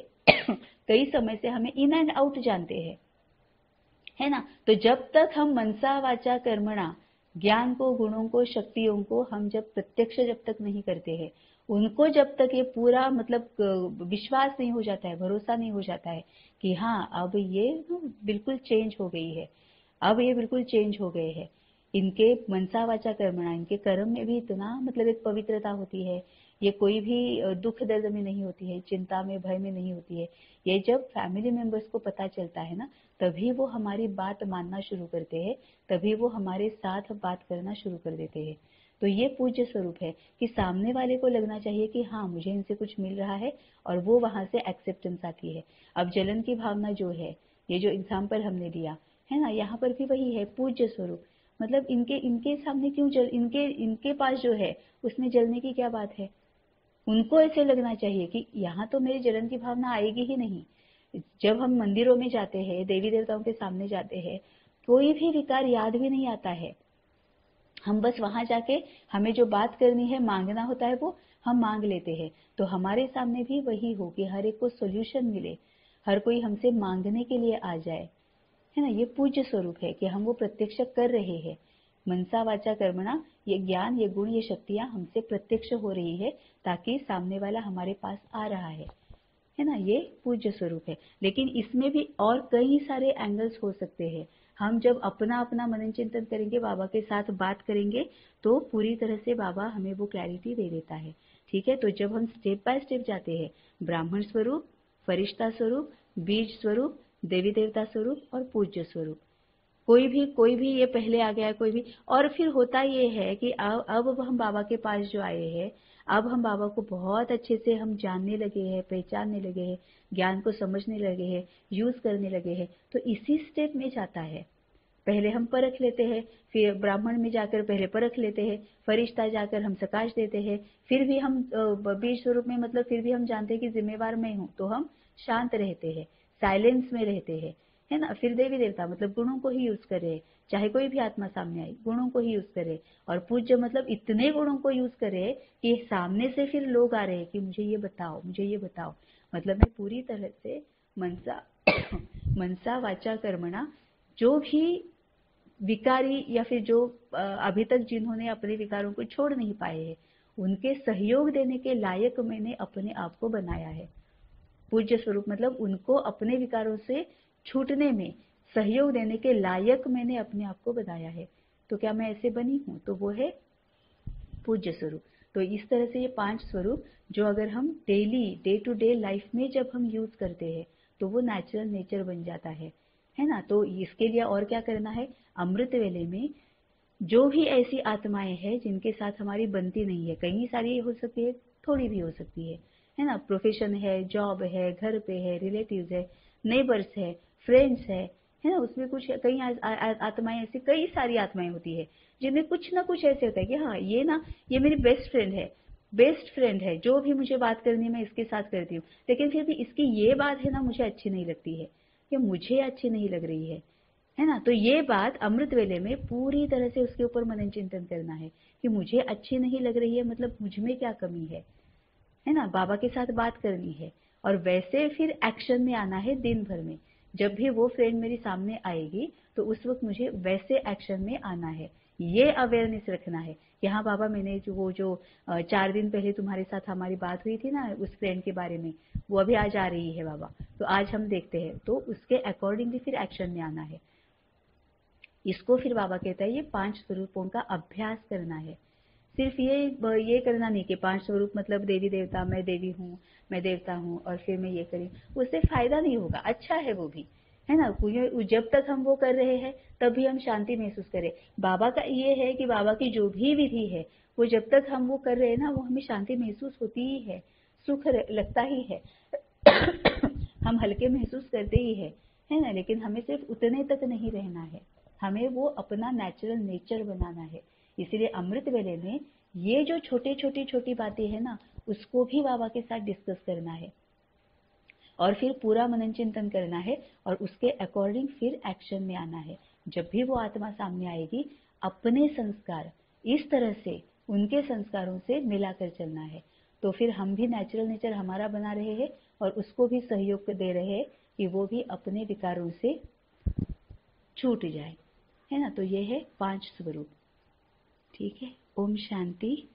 कई समय से हमें इन एंड आउट जानते हैं, है ना? तो जब तक हम मनसा वाचा कर्मणा, ज्ञान को, गुणों को, शक्तियों को हम जब प्रत्यक्ष जब तक नहीं करते हैं, उनको जब तक ये पूरा मतलब विश्वास नहीं हो जाता है, भरोसा नहीं हो जाता है कि हाँ अब ये बिल्कुल चेंज हो गई है, अब ये बिल्कुल चेंज हो गए हैं, इनके मनसा वाचा कर्मणा, इनके कर्म में भी इतना मतलब एक पवित्रता होती है, ये कोई भी दुख दर्द में नहीं होती है, चिंता में, भय में नहीं होती है। ये जब फैमिली मेंबर्स को पता चलता है ना, तभी वो हमारी बात मानना शुरू करते हैं, तभी वो हमारे साथ बात करना शुरू कर देते हैं। तो ये पूज्य स्वरूप है कि सामने वाले को लगना चाहिए कि हाँ मुझे इनसे कुछ मिल रहा है, और वो वहां से एक्सेप्टेंस आती है। अब जलन की भावना जो है, ये जो एग्जाम्पल हमने दिया है ना, यहाँ पर भी वही है पूज्य स्वरूप, मतलब इनके इनके सामने क्यों जल, इनके इनके पास जो है उसमें जलने की क्या बात है? उनको ऐसे लगना चाहिए कि यहाँ तो मेरी जलन की भावना आएगी ही नहीं। जब हम मंदिरों में जाते हैं, देवी देवताओं के सामने जाते हैं, कोई भी विकार याद भी नहीं आता है। हम बस वहां जाके हमें जो बात करनी है, मांगना होता है, वो हम मांग लेते हैं। तो हमारे सामने भी वही हो कि हर एक को सोल्यूशन मिले, हर कोई हमसे मांगने के लिए आ जाए, है ना। ये पूज्य स्वरूप है कि हम वो प्रत्यक्ष कर रहे हैं। मनसा वाचा कर्मणा, ये ज्ञान, ये गुण, ये शक्तियां हमसे प्रत्यक्ष हो रही है, ताकि सामने वाला हमारे पास आ रहा है ना। ये पूज्य स्वरूप है। लेकिन इसमें भी और कई सारे एंगल्स हो सकते हैं। हम जब अपना अपना मनन चिंतन करेंगे, बाबा के साथ बात करेंगे, तो पूरी तरह से बाबा हमें वो क्लैरिटी दे देता है। ठीक है, तो जब हम स्टेप बाय स्टेप जाते हैं, ब्राह्मण स्वरूप, फरिश्ता स्वरूप, बीज स्वरूप, देवी देवता स्वरूप और पूज्य स्वरूप, कोई भी ये पहले आ गया, कोई भी। और फिर होता ये है कि अब हम बाबा के पास जो आए हैं, अब हम बाबा को बहुत अच्छे से हम जानने लगे हैं, पहचानने लगे हैं, ज्ञान को समझने लगे हैं, यूज करने लगे हैं। तो इसी स्टेप में जाता है। पहले हम परख लेते हैं, फिर ब्राह्मण में जाकर पहले परख लेते हैं, फरिश्ता जाकर हम सकाश देते हैं, फिर भी हम बीज स्वरूप में, मतलब फिर भी हम जानते हैं कि जिम्मेवार मैं हूं, तो हम शांत रहते हैं, साइलेंस में रहते हैं, है ना। फिर देवी देवता, मतलब गुणों को ही यूज करे, चाहे कोई भी आत्मा सामने आई, गुणों को ही यूज करे। और पूज्य मतलब इतने गुणों को यूज करे कि सामने से फिर लोग आ रहे हैं कि मुझे ये बताओ, मुझे ये बताओ। मतलब मैं पूरी तरह से मनसा मनसा वाचा कर्मणा, जो भी विकारी या फिर जो अभी तक जिन्होंने अपने विकारों को छोड़ नहीं पाए हैं, उनके सहयोग देने के लायक मैंने अपने आप को बनाया है। पूज्य स्वरूप मतलब उनको अपने विकारों से छूटने में सहयोग देने के लायक मैंने अपने आप को बनाया है। तो क्या मैं ऐसे बनी हूं? तो वो है पूज्य स्वरूप। तो इस तरह से ये 5 स्वरूप, जो अगर हम daily, day to day life में जब हम यूज करते हैं, तो वो नेचुरल नेचर बन जाता है ना। तो इसके लिए और क्या करना है? अमृत वेले में जो भी ऐसी आत्माएं हैं जिनके साथ हमारी बनती नहीं है, कई सारी हो सकती है, थोड़ी भी हो सकती है ना। प्रोफेशन है, जॉब है, घर पे है, रिलेटिव्स है, नेबर्स है, फ्रेंड्स है ना। उसमें कुछ कई आत्माएं ऐसी, कई सारी आत्माएं होती है जिनमें कुछ ना कुछ ऐसे होता है कि हाँ ये ना, ये मेरी बेस्ट फ्रेंड है, बेस्ट फ्रेंड है, जो भी मुझे बात करनी है मैं इसके साथ करती हूँ, लेकिन फिर भी इसकी ये बात है ना मुझे अच्छी नहीं लगती है, या मुझे अच्छी नहीं लग रही है ना। तो ये बात अमृत वेले में पूरी तरह से उसके ऊपर मनन चिंतन करना है कि मुझे अच्छी नहीं लग रही है, मतलब मुझ में क्या कमी है ना। बाबा के साथ बात करनी है और वैसे फिर एक्शन में आना है दिन भर में। जब भी वो फ्रेंड मेरी सामने आएगी तो उस वक्त मुझे वैसे एक्शन में आना है, ये अवेयरनेस रखना है कि हाँ बाबा, मैंने जो 4 दिन पहले तुम्हारे साथ हमारी बात हुई थी ना उस फ्रेंड के बारे में, वो अभी आज आ रही है बाबा, तो आज हम देखते हैं। तो उसके अकॉर्डिंगली फिर एक्शन में आना है। इसको फिर बाबा कहता है ये 5 स्वरूपों का अभ्यास करना है। सिर्फ ये करना नहीं कि 5 स्वरूप मतलब देवी देवता, मैं देवी हूँ, मैं देवता हूँ और फिर मैं ये करी, उससे फायदा नहीं होगा। अच्छा है वो भी, है ना। जब तक हम वो कर रहे हैं तब भी हम शांति महसूस करें। बाबा का ये है कि बाबा की जो भी विधि है, वो जब तक हम वो कर रहे हैं ना, वो हमें शांति महसूस होती ही है, सुख लगता ही है हम हल्के महसूस करते ही है ना। लेकिन हमें सिर्फ उतने तक नहीं रहना है, हमें वो अपना नेचुरल नेचर बनाना है। इसलिए अमृत वेले में ये जो छोटी बातें हैं ना, उसको भी बाबा के साथ डिस्कस करना है और फिर पूरा मनन चिंतन करना है और उसके अकॉर्डिंग फिर एक्शन में आना है। जब भी वो आत्मा सामने आएगी, अपने संस्कार इस तरह से उनके संस्कारों से मिलाकर चलना है। तो फिर हम भी नेचुरल नेचर हमारा बना रहे हैं और उसको भी सहयोग दे रहे हैं कि वो भी अपने विकारों से छूट जाए, है ना। तो ये है 5 स्वरूप। ठीक है, ओम शांति।